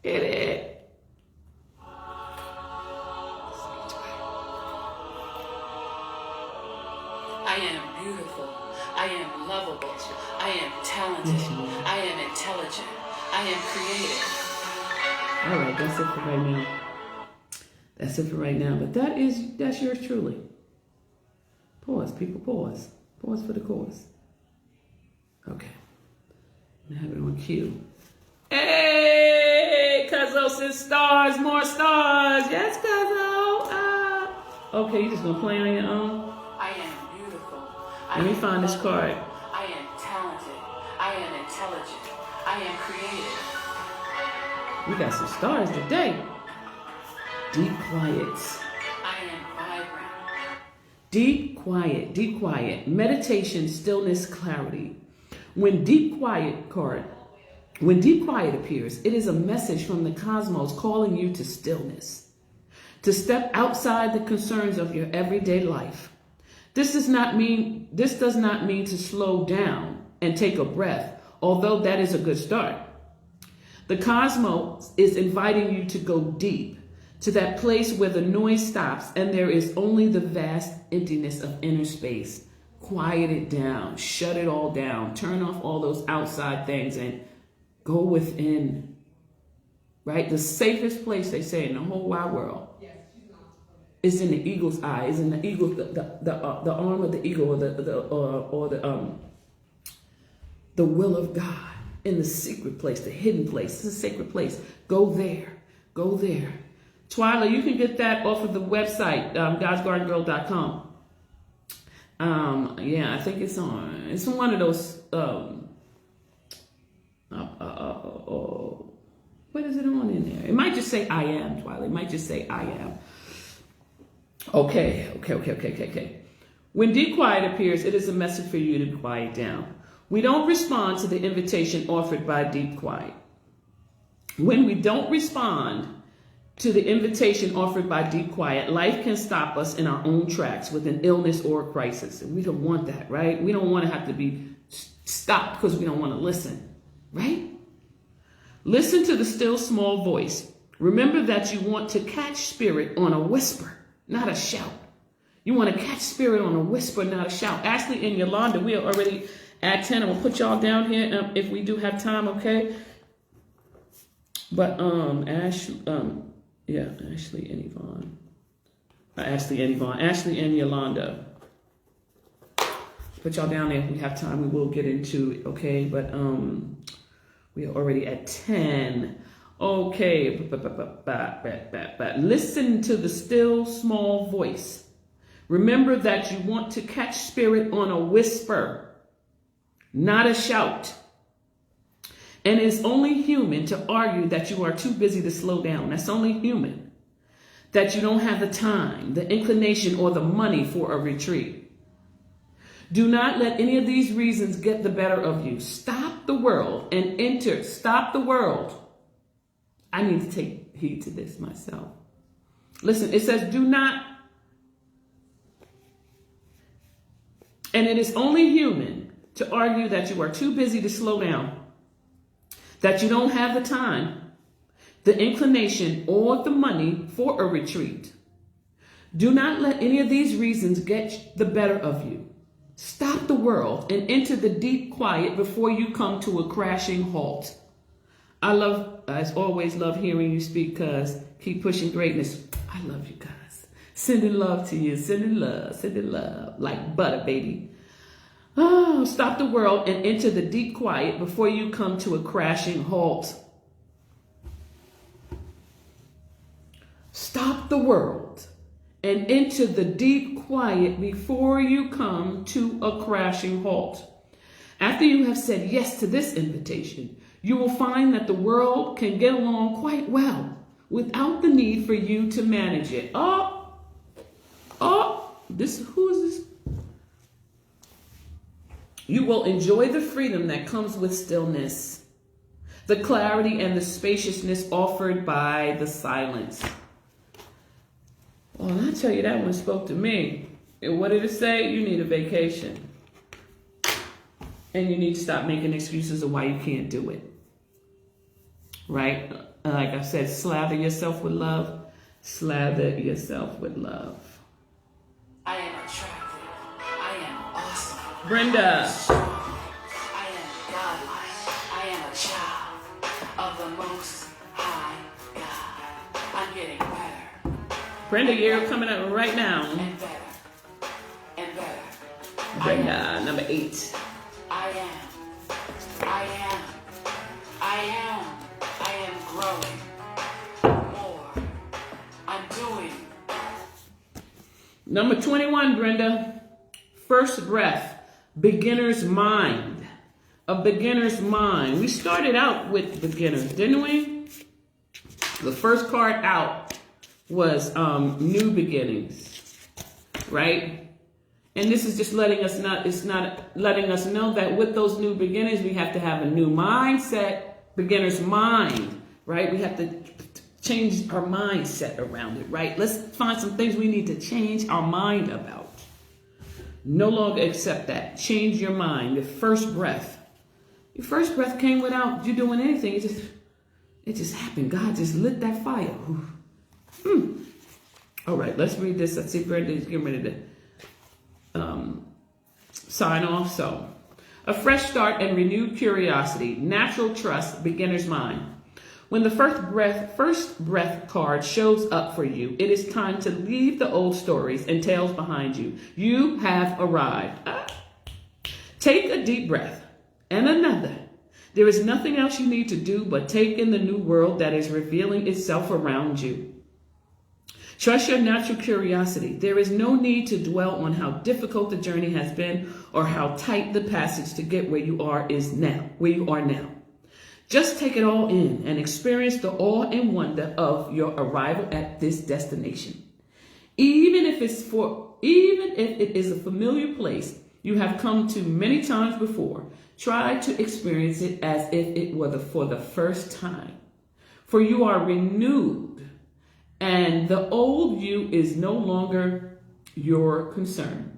Get it. I am beautiful. I am lovable. I am talented. I am intelligent. I am creative. All right, that's it for right now. That's it for right now. But that's yours truly. Pause, people, pause. Pause for the chorus. Okay. I'm gonna have it on cue. Hey, Cuzzo says stars, more stars. Yes, Cuzzo. Okay, you just gonna play on your own? I am beautiful. Let me find this card. I am talented. I am intelligent. I am creative. We got some stars today. Deep quiet. I am vibrant. Deep quiet. Meditation, stillness, clarity. When deep quiet appears, it is a message from the cosmos calling you to stillness, to step outside the concerns of your everyday life. This does not mean to slow down and take a breath, although that is a good start. The cosmos is inviting you to go deep, to that place where the noise stops and there is only the vast emptiness of inner space. Quiet it down, shut it all down, turn off all those outside things and go within. Right? The safest place, they say, in the whole wide world is in the eagle's eye, is in the eagle, the arm of the eagle, or the will of God in the secret place, the hidden place. It's a sacred place. Go there. Go there. Twyla, you can get that off of the website, godsgardengirl.com. Yeah, I think it's on one of those, what is it on in there? It might just say I am, Twyla. It might just say I am. Okay. When deep quiet appears, it is a message for you to quiet down. We don't respond to the invitation offered by deep quiet. When we don't respond to the invitation offered by deep quiet, life can stop us in our own tracks with an illness or a crisis. And we don't want that, right? We don't want to have to be stopped because we don't want to listen, right? Listen to the still small voice. Remember that you want to catch spirit on a whisper, not a shout. You want to catch spirit on a whisper, not a shout. Ashley and Yolanda, we are already at 10. I'm going to put y'all down here if we do have time, okay? But Ashley and Yvonne. Ashley and Yolanda. Put y'all down there if we have time. We will get into it, okay? But we are already at 10. Okay. Listen to the still small voice. Remember that you want to catch spirit on a whisper, not a shout. And it's only human to argue that you are too busy to slow down. That's only human. That you don't have the time, the inclination, or the money for a retreat. Do not let any of these reasons get the better of you. Stop the world and enter. Stop the world. I need to take heed to this myself. Listen, it says do not. And it is only human to argue that you are too busy to slow down, that you don't have the time, the inclination, or the money for a retreat. Do not let any of these reasons get the better of you. Stop the world and enter the deep quiet before you come to a crashing halt. I always love hearing you speak, cuz keep pushing greatness. I love you guys. Sending love to you, sending love, like butter, baby. Oh, stop the world and enter the deep quiet before you come to a crashing halt. Stop the world and enter the deep quiet before you come to a crashing halt. After you have said yes to this invitation, you will find that the world can get along quite well without the need for you to manage it. Who is this? You will enjoy the freedom that comes with stillness, the clarity and the spaciousness offered by the silence. Well, I tell you, that one spoke to me. And what did it say? You need a vacation. And you need to stop making excuses of why you can't do it. Right? Like I said, slather yourself with love. Slather yourself with love. I am attractive. I am awesome. Brenda. I am godlike. I am a child of the Most High God. I'm getting better. Brenda, you're coming up right now. And better. And better. Brenda, number 8. I am growing more. I'm doing. Number 21, Brenda. First breath, beginner's mind. A beginner's mind. We started out with beginners, didn't we? The first card out was new beginnings, right? And this is just letting us know, it's not letting us know that with those new beginnings, we have to have a new mindset, beginner's mind, right? We have to change our mindset around it, right? Let's find some things we need to change our mind about. No longer accept that. Change your mind. Your first breath. Your first breath came without you doing anything. It just happened. God just lit that fire. All right, let's read this. Let's see if Brenda's getting ready to sign off. So, a fresh start and renewed curiosity, natural trust, beginner's mind. When the first breath card shows up for you, it is time to leave the old stories and tales behind you. You have arrived. Take a deep breath. and another. There is nothing else you need to do but take in the new world that is revealing itself around you. Trust your natural curiosity. There is no need to dwell on how difficult the journey has been or how tight the passage to get where you are now. Just take it all in and experience the awe and wonder of your arrival at this destination. Even if it is a familiar place you have come to many times before, try to experience it as if it were for the first time. For you are renewed, and the old you is no longer your concern.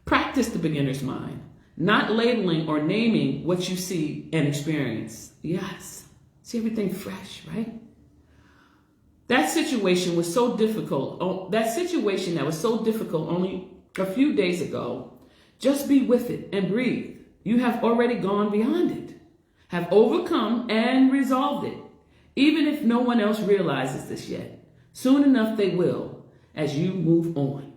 Practice the beginner's mind, not labeling or naming what you see and experience. Yes, see everything fresh, right? That situation was so difficult. That situation that was so difficult only a few days ago, just be with it and breathe. You have already gone beyond it, have overcome and resolved it, even if no one else realizes this yet. Soon enough they will, as you move on.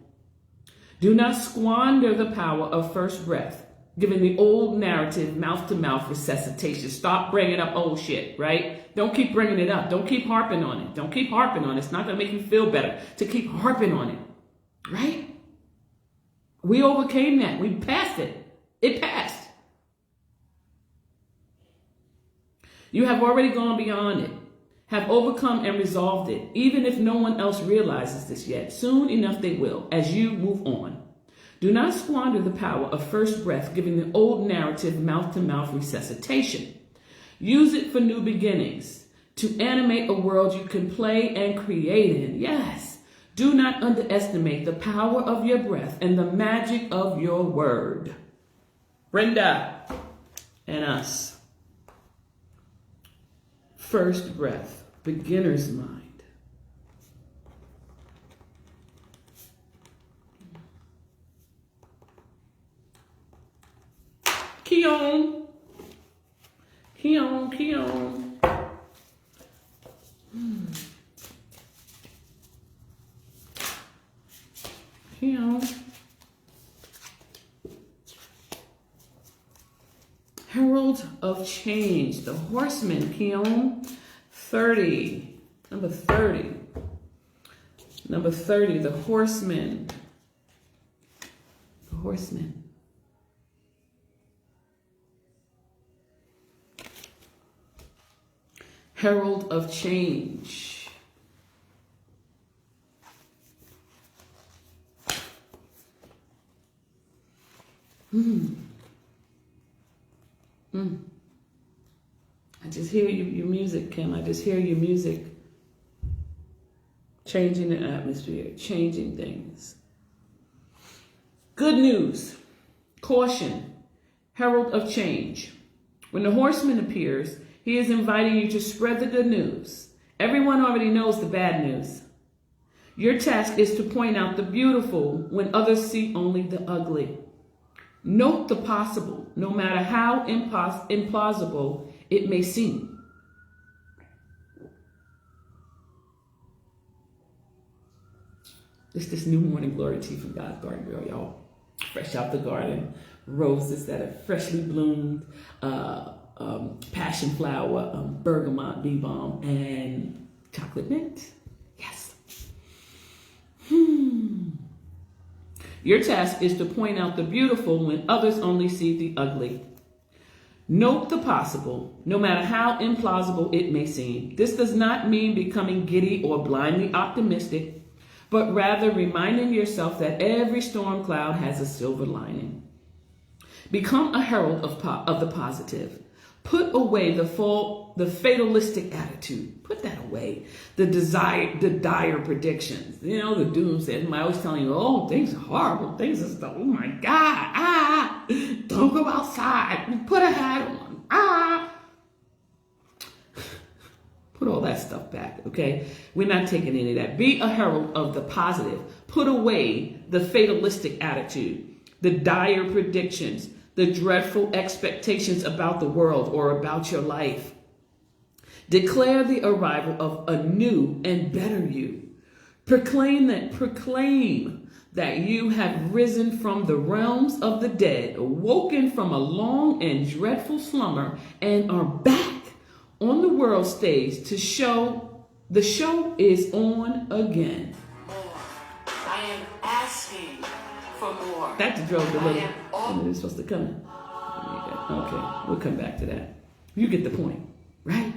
Do not squander the power of first breath, giving the old narrative mouth-to-mouth resuscitation. Stop bringing up old shit, right? Don't keep bringing it up. Don't keep harping on it. Don't keep harping on it. It's not going to make you feel better to keep harping on it, right? We overcame that. We passed it. It passed. You have already gone beyond it, have overcome and resolved it, even if no one else realizes this yet. Soon enough they will, as you move on. Do not squander the power of first breath, giving the old narrative mouth-to-mouth resuscitation. Use it for new beginnings, to animate a world you can play and create in. Yes, do not underestimate the power of your breath and the magic of your word. Brenda and us. First breath, beginner's mind. Keon. Herald of Change, the Horseman, Keon. 30, number 30. Number 30, the Horseman. The Horseman. Herald of Change. I just hear your music, Kim. I just hear your music changing the atmosphere, changing things. Good news. Caution. Herald of Change. When the horseman appears, he is inviting you to spread the good news. Everyone already knows the bad news. Your task is to point out the beautiful when others see only the ugly. Note the possible, no matter how implausible it may seem. It's this new morning glory tea from God's Garden Girl, y'all. Fresh out the garden. Roses that have freshly bloomed. Passion flower, bergamot, bee balm, and chocolate mint. Yes. Your task is to point out the beautiful when others only see the ugly. Note the possible, no matter how implausible it may seem. This does not mean becoming giddy or blindly optimistic, but rather reminding yourself that every storm cloud has a silver lining. Become a herald of the positive. Put away the fatalistic attitude. Put that away. The dire predictions. You know, the doomsday. I always telling you, oh, things are horrible. Things are stuff. Oh my God. Don't go outside. Put a hat on. Put all that stuff back, okay? We're not taking any of that. Be a herald of the positive. Put away the fatalistic attitude, the dire predictions, the dreadful expectations about the world or about your life. Declare the arrival of a new and better you. Proclaim that you have risen from the realms of the dead, awoken from a long and dreadful slumber, and are back on the world stage to show the show is on again. More. I am asking for more. That drove the little. When it's supposed to come in. Okay, we'll come back to that. You get the point, right?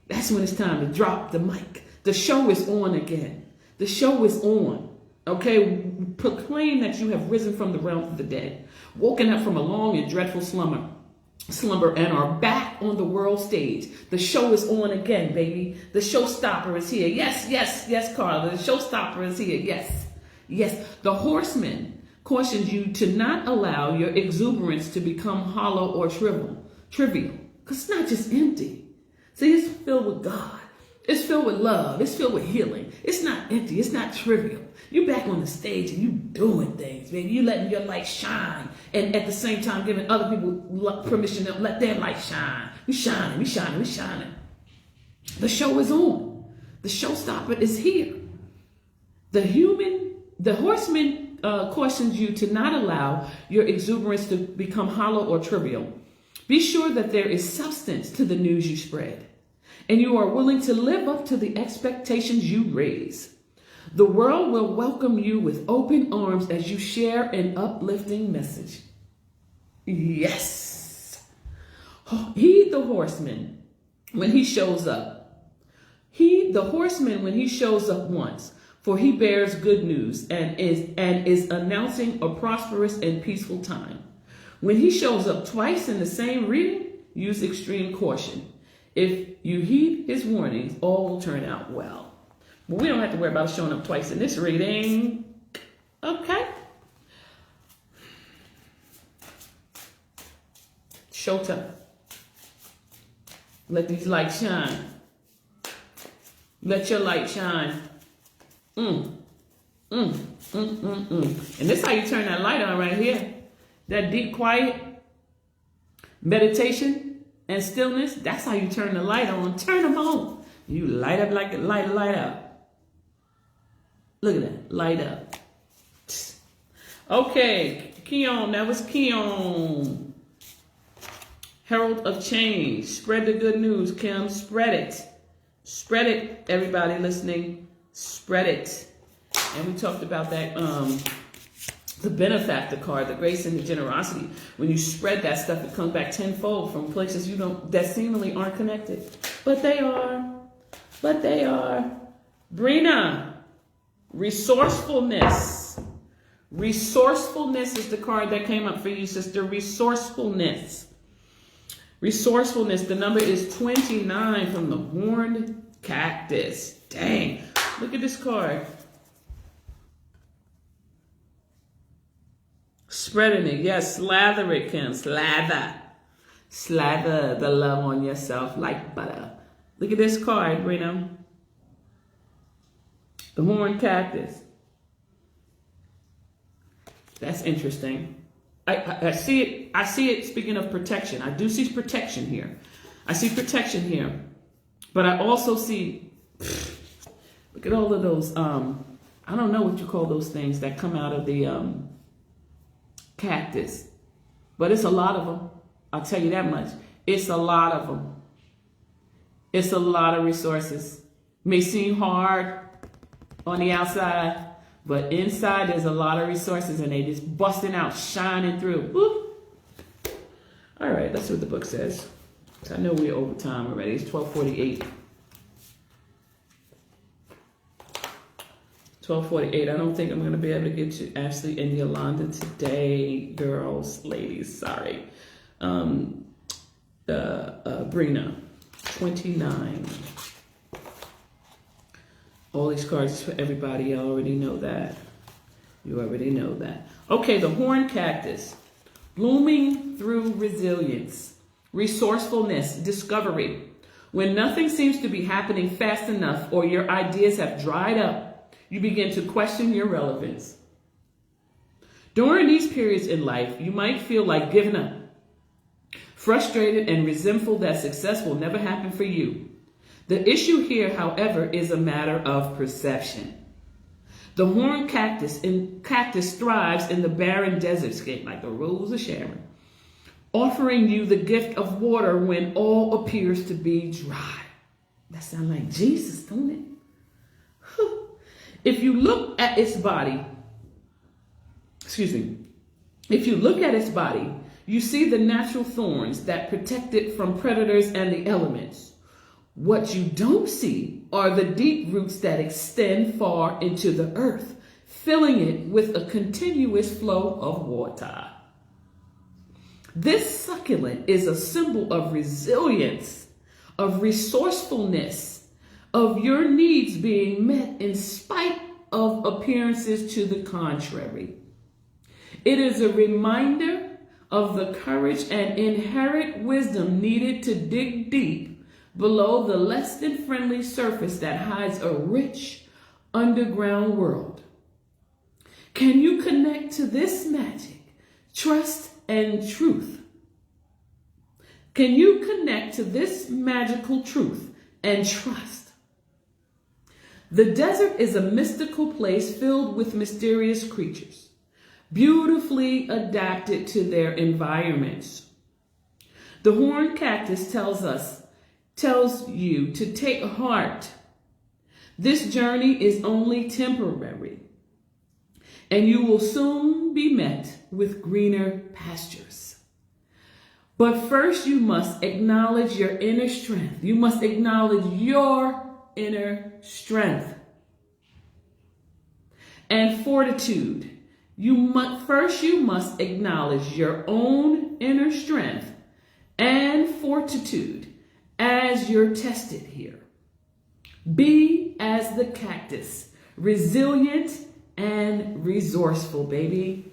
That's when it's time to drop the mic. The show is on again. The show is on. Okay, proclaim that you have risen from the realm of the dead, woken up from a long and dreadful slumber, and are back on the world stage. The show is on again, baby. The showstopper is here. Yes, Carla. The showstopper is here. Yes. The horseman cautions you to not allow your exuberance to become hollow or trivial. Because it's not just empty. See, it's filled with God. It's filled with love. It's filled with healing. It's not empty. It's not trivial. You back on the stage and you doing things, baby. You letting your light shine. And at the same time giving other people permission to let their light shine. We shining. The show is on. The showstopper is here. The horseman cautions you to not allow your exuberance to become hollow or trivial. Be sure that there is substance to the news you spread, and you are willing to live up to the expectations you raise. The world will welcome you with open arms as you share an uplifting message. Yes. Heed the horseman when he shows up. Heed the horseman when he shows up once, for he bears good news and is announcing a prosperous and peaceful time. When he shows up twice in the same reading, use extreme caution. If you heed his warnings, all will turn out well. But we don't have to worry about showing up twice in this reading. Okay. Showtime. Let these lights shine. Let your light shine. And this is how you turn that light on right here. That deep, quiet meditation and stillness, that's how you turn the light on. Turn them on. You light up like a light up. Look at that. Light up. Okay. Keon. That was Keon. Herald of change. Spread the good news, Kim. Spread it. Spread it, everybody listening. Spread it. And we talked about that, the benefactor card, the grace and the generosity. When you spread that stuff, it comes back tenfold from places that seemingly aren't connected. But they are. Brina, resourcefulness. Resourcefulness is the card that came up for you, sister. Resourcefulness. The number is 29 from the horned cactus. Dang. Look at this card. Spreading it. Yes, slather it, Kim. Slather. Slather the love on yourself like butter. Look at this card, Brina. The horned cactus. That's interesting. I see it. I see it. Speaking of protection, I do see protection here. I see protection here, but I also see. Look at all of those. I don't know what you call those things that come out of the cactus, but it's a lot of them. I'll tell you that much. It's a lot of them. It's a lot of resources. May seem hard on the outside, but inside there's a lot of resources, and they just busting out, shining through. Whoop. All right, let's see what the book says. I know we're over time already. It's 12:48. 12:48. I don't think I'm going to be able to get to Ashley and Yolanda today, girls, ladies. Sorry. Brina, 29. All these cards for everybody. You already know that. You already know that. Okay, the horned cactus. Blooming through resilience, resourcefulness, discovery. When nothing seems to be happening fast enough or your ideas have dried up, you begin to question your relevance. During these periods in life, you might feel like giving up, frustrated and resentful that success will never happen for you. The issue here, however, is a matter of perception. The horned cactus thrives in the barren desert scape like the rose of Sharon, offering you the gift of water when all appears to be dry. That sounds like Jesus, don't it? If you look at its body, you see the natural thorns that protect it from predators and the elements. What you don't see are the deep roots that extend far into the earth, filling it with a continuous flow of water. This succulent is a symbol of resilience, of resourcefulness, of your needs being met in spite of appearances to the contrary. It is a reminder of the courage and inherent wisdom needed to dig deep below the less than friendly surface that hides a rich underground world. Can you connect to this magic, trust, and truth? Can you connect to this magical truth and trust? The desert is a mystical place filled with mysterious creatures, beautifully adapted to their environments. The horned cactus tells you to take heart. This journey is only temporary, and you will soon be met with greener pastures. But first, you must acknowledge your inner strength. You must acknowledge your inner strength and fortitude. You must acknowledge your own inner strength and fortitude as you're tested here. Be as the cactus, resilient and resourceful, baby.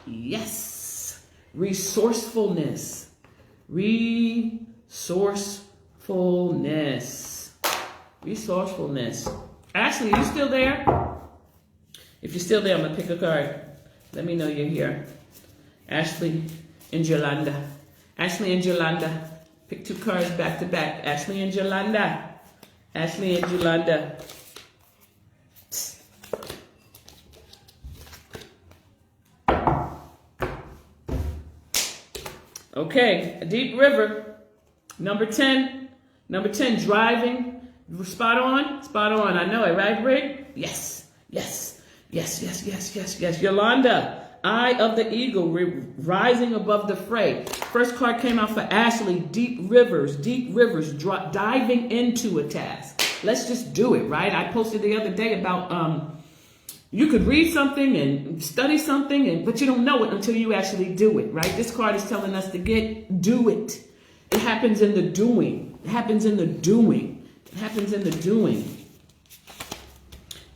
Yes, resourcefulness. Resourcefulness. Ashley, you still there? If you're still there, I'm gonna pick a card. Let me know you're here. Ashley and Yolanda. Ashley and Yolanda. Pick two cards back to back. Ashley and Yolanda. Ashley and Yolanda. Okay, a deep river. Number 10. Number 10, driving. Spot on? Spot on. I know it, right, Rick? Yes. Yolanda, eye of the eagle, rising above the fray. First card came out for Ashley, deep rivers, diving into a task. Let's just do it, right? I posted the other day about you could read something and study something, but you don't know it until you actually do it, right? This card is telling us to do it. It happens in the doing. It happens in the doing. It happens in the doing.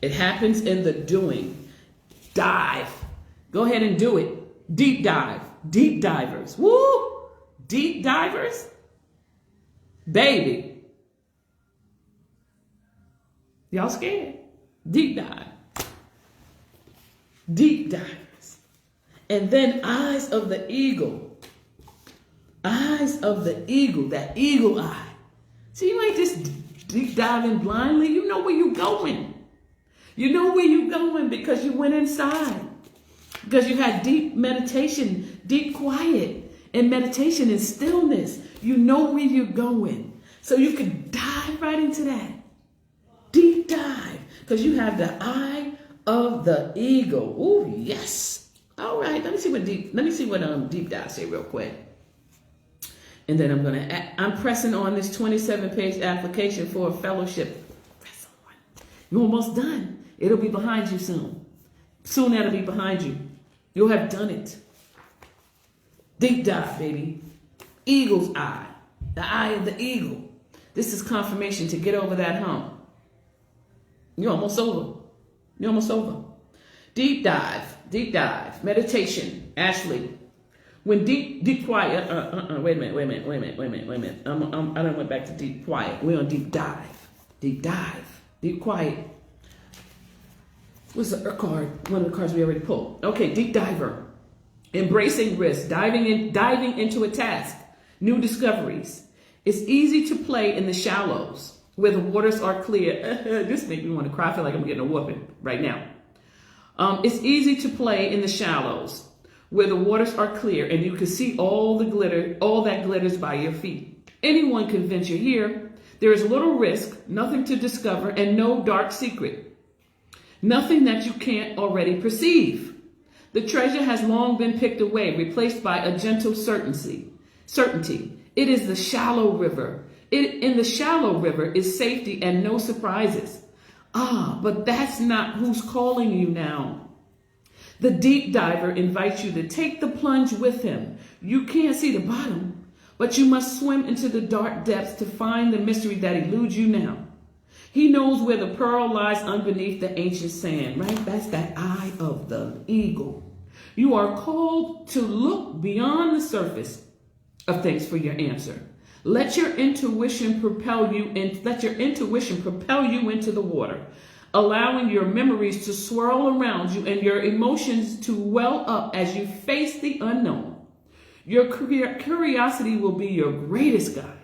It happens in the doing. Dive. Go ahead and do it. Deep dive. Deep divers. Woo! Deep divers. Baby. Y'all scared? Deep dive. Deep divers. And then eyes of the eagle. Eyes of the eagle. That eagle eye. See, you ain't just deep diving blindly. You know where you're going. You know where you're going because you went inside. Because you had deep meditation, deep quiet, and meditation and stillness. You know where you're going. So you can dive right into that. Deep dive. Because you have the eye of the eagle. Oh, yes. All right. Let me see what deep dive say real quick. And then I'm pressing on this 27-page application for a fellowship. Press on. You're almost done. It'll be behind you soon. Soon that'll be behind you. You'll have done it. Deep dive, baby. Eagle's eye. The eye of the eagle. This is confirmation to get over that hump. You're almost over. You're almost over. Deep dive. Deep dive. Meditation. Ashley. When deep quiet. Wait a minute. I done went back to deep quiet. We're on deep dive. Deep dive. Deep quiet. What's the card? One of the cards we already pulled. Okay, deep diver. Embracing risk. Diving into a task. New discoveries. It's easy to play in the shallows where the waters are clear. This makes me want to cry. I feel like I'm getting a whooping right now. It's easy to play in the shallows where the waters are clear and you can see all that glitters by your feet. Anyone can venture here. There is little risk, nothing to discover, and no dark secret. Nothing that you can't already perceive. The treasure has long been picked away, replaced by a gentle certainty. It is the shallow river. In the shallow river is safety and no surprises. But that's not who's calling you now. The deep diver invites you to take the plunge with him. You can't see the bottom, but you must swim into the dark depths to find the mystery that eludes you now. He knows where the pearl lies underneath the ancient sand, right? That's that eye of the eagle. You are called to look beyond the surface of things for your answer. Let your intuition propel you into the water, allowing your memories to swirl around you and your emotions to well up as you face the unknown. Your curiosity will be your greatest guide.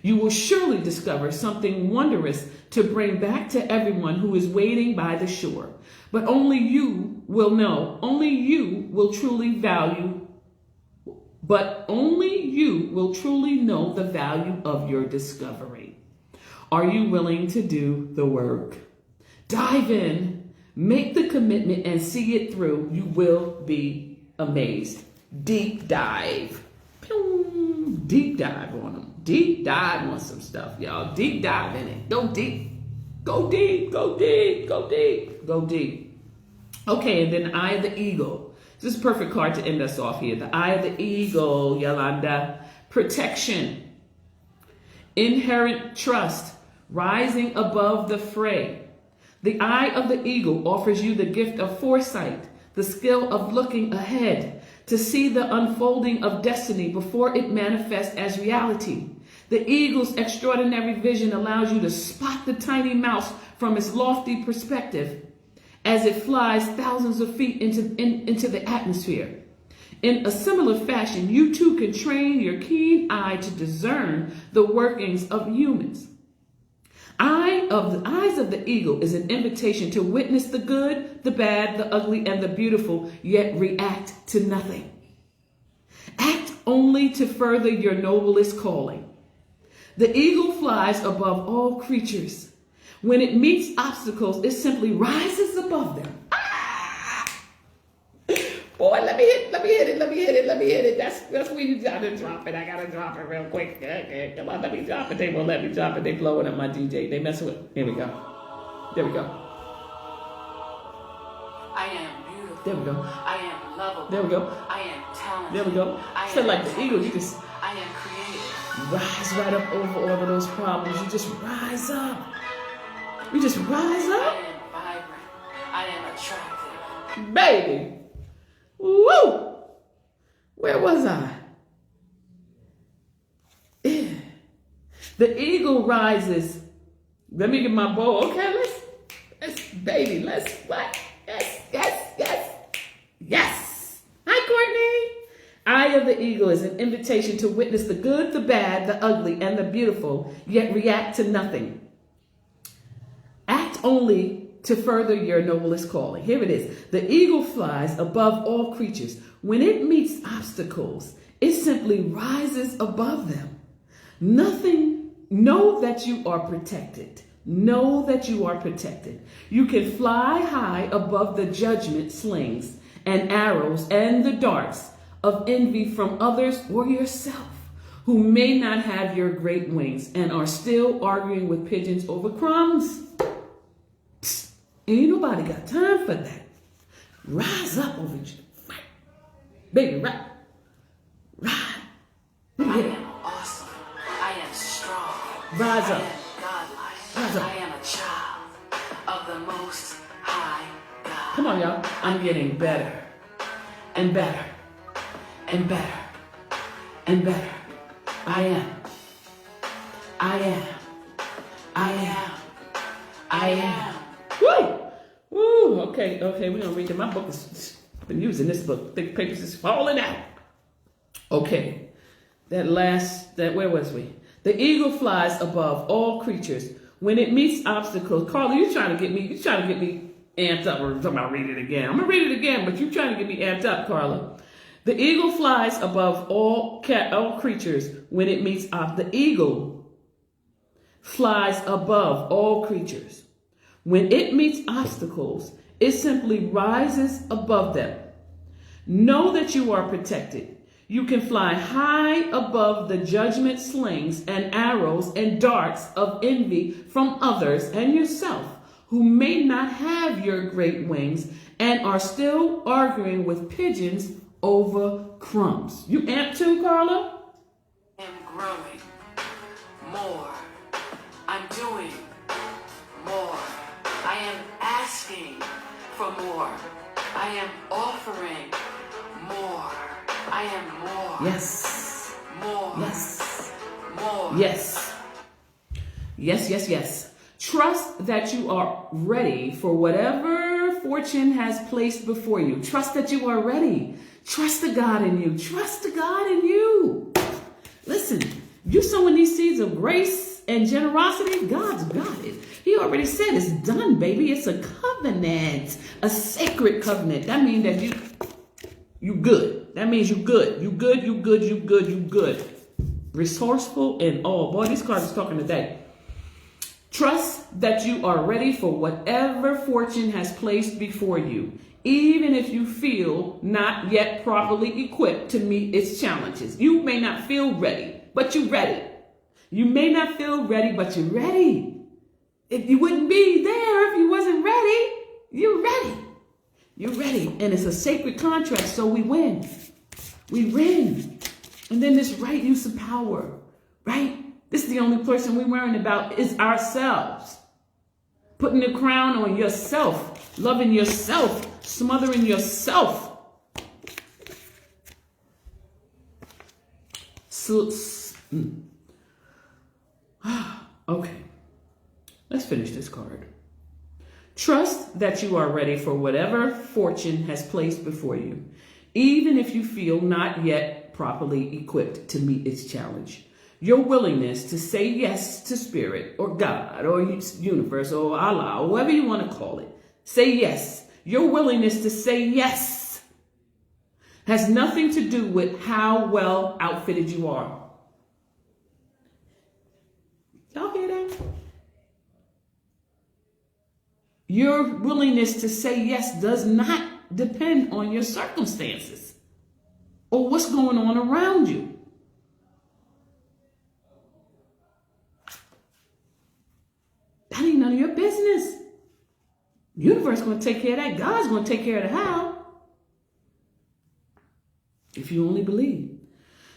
You will surely discover something wondrous to bring back to everyone who is waiting by the shore. But only you will know, only you will truly know the value of your discovery. Are you willing to do the work? Dive in, make the commitment, and see it through. You will be amazed. Deep dive. Deep dive on them. Deep dive on some stuff, y'all. Deep dive in it. Go deep. Go deep. Go deep. Go deep. Go deep. Okay, and then the Eye of the Eagle. This is a perfect card to end us off here. The Eye of the Eagle, Yolanda. Protection. Inherent trust. Rising above the fray. The Eye of the Eagle offers you the gift of foresight, the skill of looking ahead, to see the unfolding of destiny before it manifests as reality. The eagle's extraordinary vision allows you to spot the tiny mouse from its lofty perspective as it flies thousands of feet into the atmosphere. In a similar fashion, you too can train your keen eye to discern the workings of humans. Eyes of the Eagle is an invitation to witness the good, the bad, the ugly, and the beautiful, yet react to nothing. Act only to further your noblest calling. The eagle flies above all creatures. When it meets obstacles, it simply rises above them. Boy, let me hit it. That's where you gotta drop it. I gotta drop it real quick. Okay, come on, let me drop it. They won't let me drop it. They blowing up my DJ. They messing with it. Here we go. There we go. I am beautiful. There we go. I am lovable. There we go. I am talented. There we go. So like the eagle, you just I am creative. rise right up over all of those problems. You just rise up. You just rise up. I am vibrant. I am attractive. Baby. Woo! Where was I? The eagle rises. Let me get my bow. Okay, let's what? Yes. Hi, Courtney. Eye of the Eagle is an invitation to witness the good, the bad, the ugly, and the beautiful, yet react to nothing. Act only to further your noblest calling. Here it is. The eagle flies above all creatures. When it meets obstacles, it simply rises above them. Know that you are protected. Know that you are protected. You can fly high above the judgment slings and arrows and the darts of envy from others or yourself who may not have your great wings and are still arguing with pigeons over crumbs. Ain't nobody got time for that. Rise up over you. Baby, ride. I am awesome. I am strong. Rise up. I am godlike. Rise up. I am a child of the Most High God. Come on, y'all. I'm getting better and better and better and better. I am. Woo! Okay, we're gonna read it. My book has been using this book. Thick papers is falling out. Okay. Where was we? The eagle flies above all creatures. When it meets obstacles, Carla, you trying to get me amped up. Or talking about read it again. I'm going to read it again, but you're trying to get me amped up, Carla. The eagle flies above all creatures when it meets up. The eagle flies above all creatures. When it meets obstacles, it simply rises above them. Know that you are protected. You can fly high above the judgment slings and arrows and darts of envy from others and yourself, who may not have your great wings and are still arguing with pigeons over crumbs. You amped too, Carla? I am growing more. I'm doing more. I am asking for more. I am offering more. I am more. Yes. More. Yes. More. Yes. Yes, yes, yes. Trust that you are ready for whatever fortune has placed before you. Trust that you are ready. Trust the God in you. Trust the God in you. Listen, you sowing these seeds of grace and generosity, God's got it. He already said it's done, baby. It's a covenant, a sacred covenant. That means that you good. That means you good. You good, you good, you good, you good. Resourceful and all. Boy, these cards are talking today. Trust that you are ready for whatever fortune has placed before you, even if you feel not yet properly equipped to meet its challenges. You may not feel ready, but you're ready. You may not feel ready, but you're ready. If you wouldn't be there if you wasn't ready, you're ready. You're ready. And it's a sacred contract, so we win. We win. And then this right use of power, right? This is the only person we're worrying about is ourselves. Putting the crown on yourself, loving yourself, smothering yourself. Okay, let's finish this card. Trust that you are ready for whatever fortune has placed before you, even if you feel not yet properly equipped to meet its challenge. Your willingness to say yes to spirit or God or universe or Allah, or whatever you want to call it. Say yes. Your willingness to say yes has nothing to do with how well outfitted you are. Y'all hear that? Your willingness to say yes does not depend on your circumstances or what's going on around you. That ain't none of your business. Universe going to take care of that. God's going to take care of the how. If you only believe.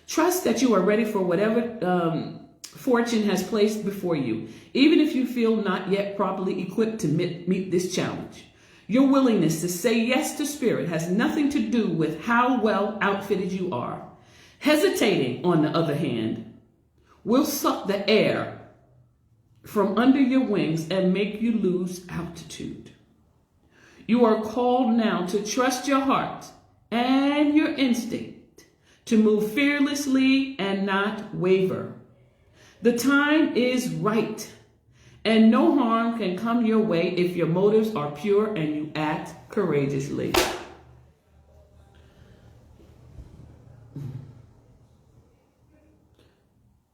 Trust that you are ready for whatever fortune has placed before you, even if you feel not yet properly equipped to meet this challenge. Your willingness to say yes to spirit has nothing to do with how well outfitted you are. Hesitating, on the other hand, will suck the air from under your wings and make you lose altitude. You are called now to trust your heart and your instinct, to move fearlessly and not waver. The time is right, and no harm can come your way if your motives are pure and you act courageously.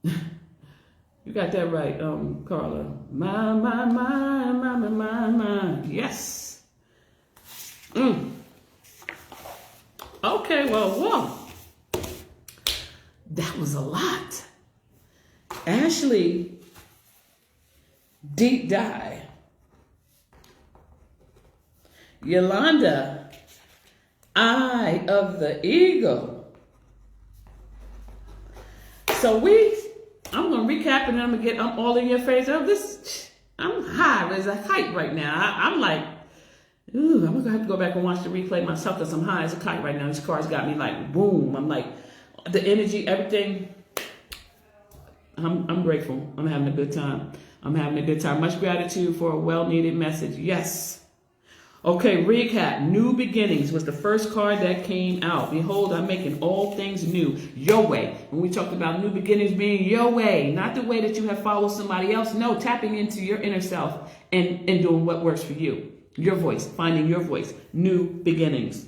You got that right, Carla. My. Yes. Okay, well, whoa. That was a lot. Ashley, deep dive. Yolanda, eye of the eagle. So I'm going to recap and I'm all in your face. I'm high as a kite right now. I'm like, ooh, I'm going to have to go back and watch the replay myself because I'm high as a kite right now. These cards got me like, boom. I'm like, the energy, everything. I'm grateful. I'm having a good time. Much gratitude for a well-needed message. Yes. Okay, recap. New beginnings was the first card that came out. Behold, I'm making all things new. Your way. When we talked about new beginnings being your way, not the way that you have followed somebody else. No, tapping into your inner self and doing what works for you. Your voice, finding your voice, new beginnings.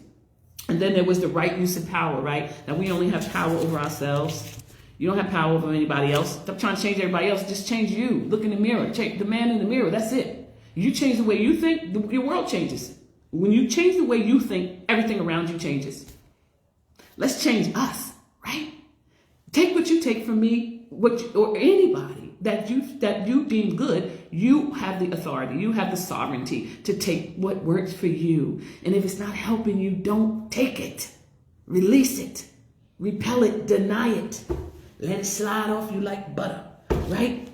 And then there was the right use of power, right? That we only have power over ourselves. You don't have power over anybody else. Stop trying to change everybody else. Just change you. Look in the mirror. Change the man in the mirror. That's it. You change the way you think, your world changes. When you change the way you think, everything around you changes. Let's change us, right? Take what you take from me, or anybody that you deem good. You have the authority. You have the sovereignty to take what works for you. And if it's not helping you, don't take it. Release it. Repel it. Deny it. Let it slide off you like butter, right?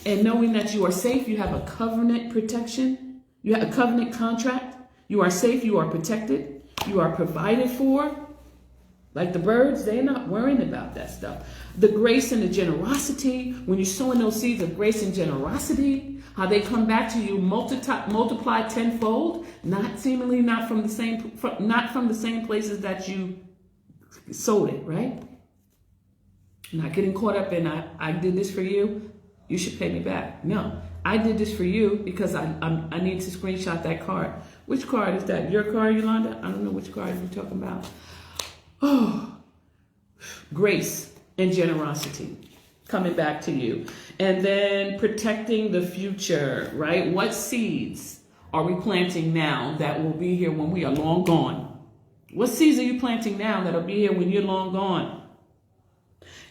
And knowing that you are safe, you have a covenant protection. You have a covenant contract. You are safe. You are protected. You are provided for. Like the birds, they're not worrying about that stuff. The grace and the generosity, when you're sowing those seeds of grace and generosity, how they come back to you multiplied tenfold, not from the same places that you sowed it, right? Not getting caught up in I did this for you, you should pay me back. No, I did this for you because I need to screenshot that card. Which card is that? Your card, Yolanda? I don't know which card you're talking about. Oh, grace and generosity coming back to you. And then protecting the future, right? What seeds are we planting now that will be here when we are long gone? What seeds are you planting now that'll be here when you're long gone?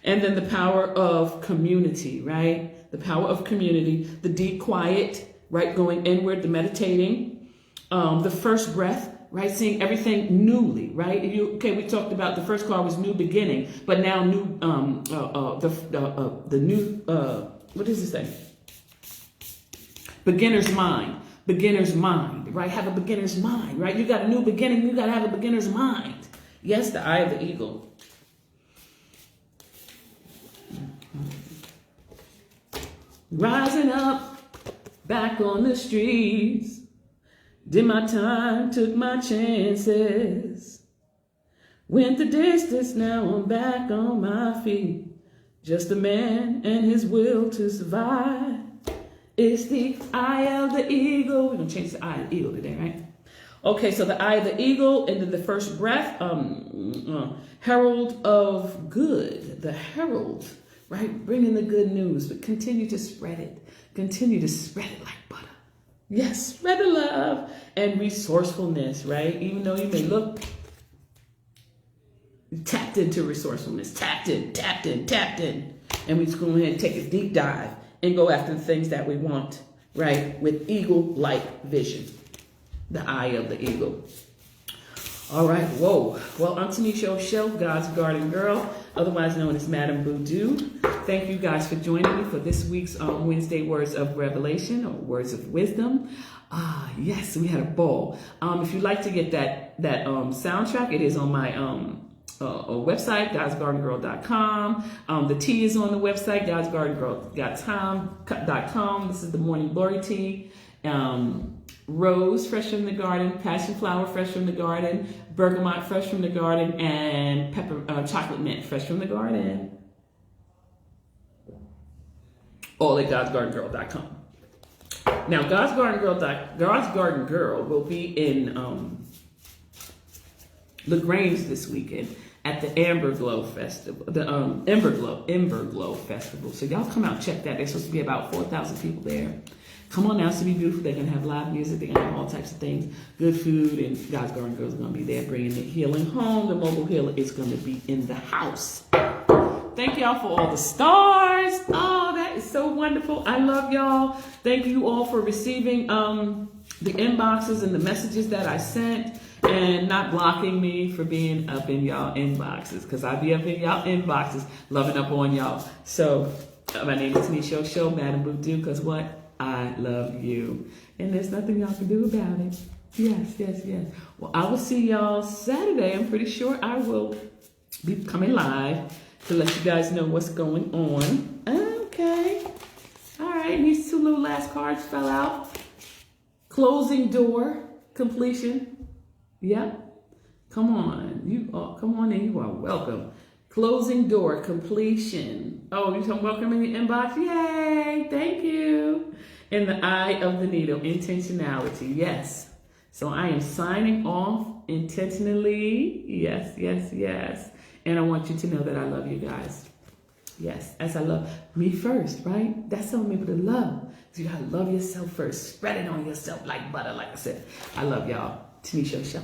And then the power of community, right? The power of community, the deep quiet, right? Going inward, the meditating, the first breath, right? Seeing everything newly, right? We talked about the first card was new beginning, but now new, the new, what does it say? Beginner's mind, right? Have a beginner's mind, right? You got a new beginning, you got to have a beginner's mind. Yes, the eye of the eagle. Rising up, back on the streets. Did my time, took my chances. Went the distance, now I'm back on my feet. Just a man and his will to survive. It's the eye of the eagle. We're going to change the eye of the eagle today, right? Okay, so the eye of the eagle and then the first breath, herald of good. The herald, right? Bringing the good news, but continue to spread it. Continue to spread it like butter. Yes, spread the love and resourcefulness, right? Even though you may look tapped into resourcefulness, tapped in. And we just go ahead and take a deep dive and go after the things that we want, right? With eagle-like vision, the eye of the eagle. All right, whoa. Well, I'm Tanisha O'Shell, God's Garden Girl, otherwise known as Madam Voodoo. Thank you guys for joining me for this week's Wednesday Words of Revelation or Words of Wisdom. Yes, we had a ball. If you'd like to get that soundtrack, it is on my website, godsgardengirl.com. The tea is on the website, godsgardengirl.com. This is the Morning Glory Tea. Rose, fresh from the garden, passion flower, fresh from the garden, bergamot, fresh from the garden, and chocolate mint, fresh from the garden. All at godsgardengirl.com. Now, God's Garden Girl will be in LaGrange this weekend at the Ember Glow Festival, Ember Glow Festival. So y'all come out, check that. There's supposed to be about 4,000 people there. Come on now, it's to be beautiful. They're going to have live music. They're going to have all types of things, good food, and God's Garden Girl is going to be there bringing the healing home. The mobile healer is going to be in the house. Thank y'all for all the stars. Oh, that is so wonderful. I love y'all. Thank you all for receiving the inboxes and the messages that I sent and not blocking me for being up in y'all inboxes, because I be up in y'all inboxes loving up on y'all. So my name is Tanisha O'Shell, Madam Voodoo, because what? I love you. And there's nothing y'all can do about it. Yes. Well, I will see y'all Saturday. I'm pretty sure I will be coming live to let you guys know what's going on. Okay. All right. These two little last cards fell out. Closing door. Completion. Yep. Come on. Come on in. You are welcome. Closing door, completion. Oh, you talking welcome in the inbox? Yay! Thank you. In the eye of the needle, intentionality. Yes. So I am signing off intentionally. Yes, yes, yes. And I want you to know that I love you guys. Yes, as I love me first, right? That's how I'm able to love. So you gotta love yourself first. Spread it on yourself like butter, like I said. I love y'all. Tanisha Show.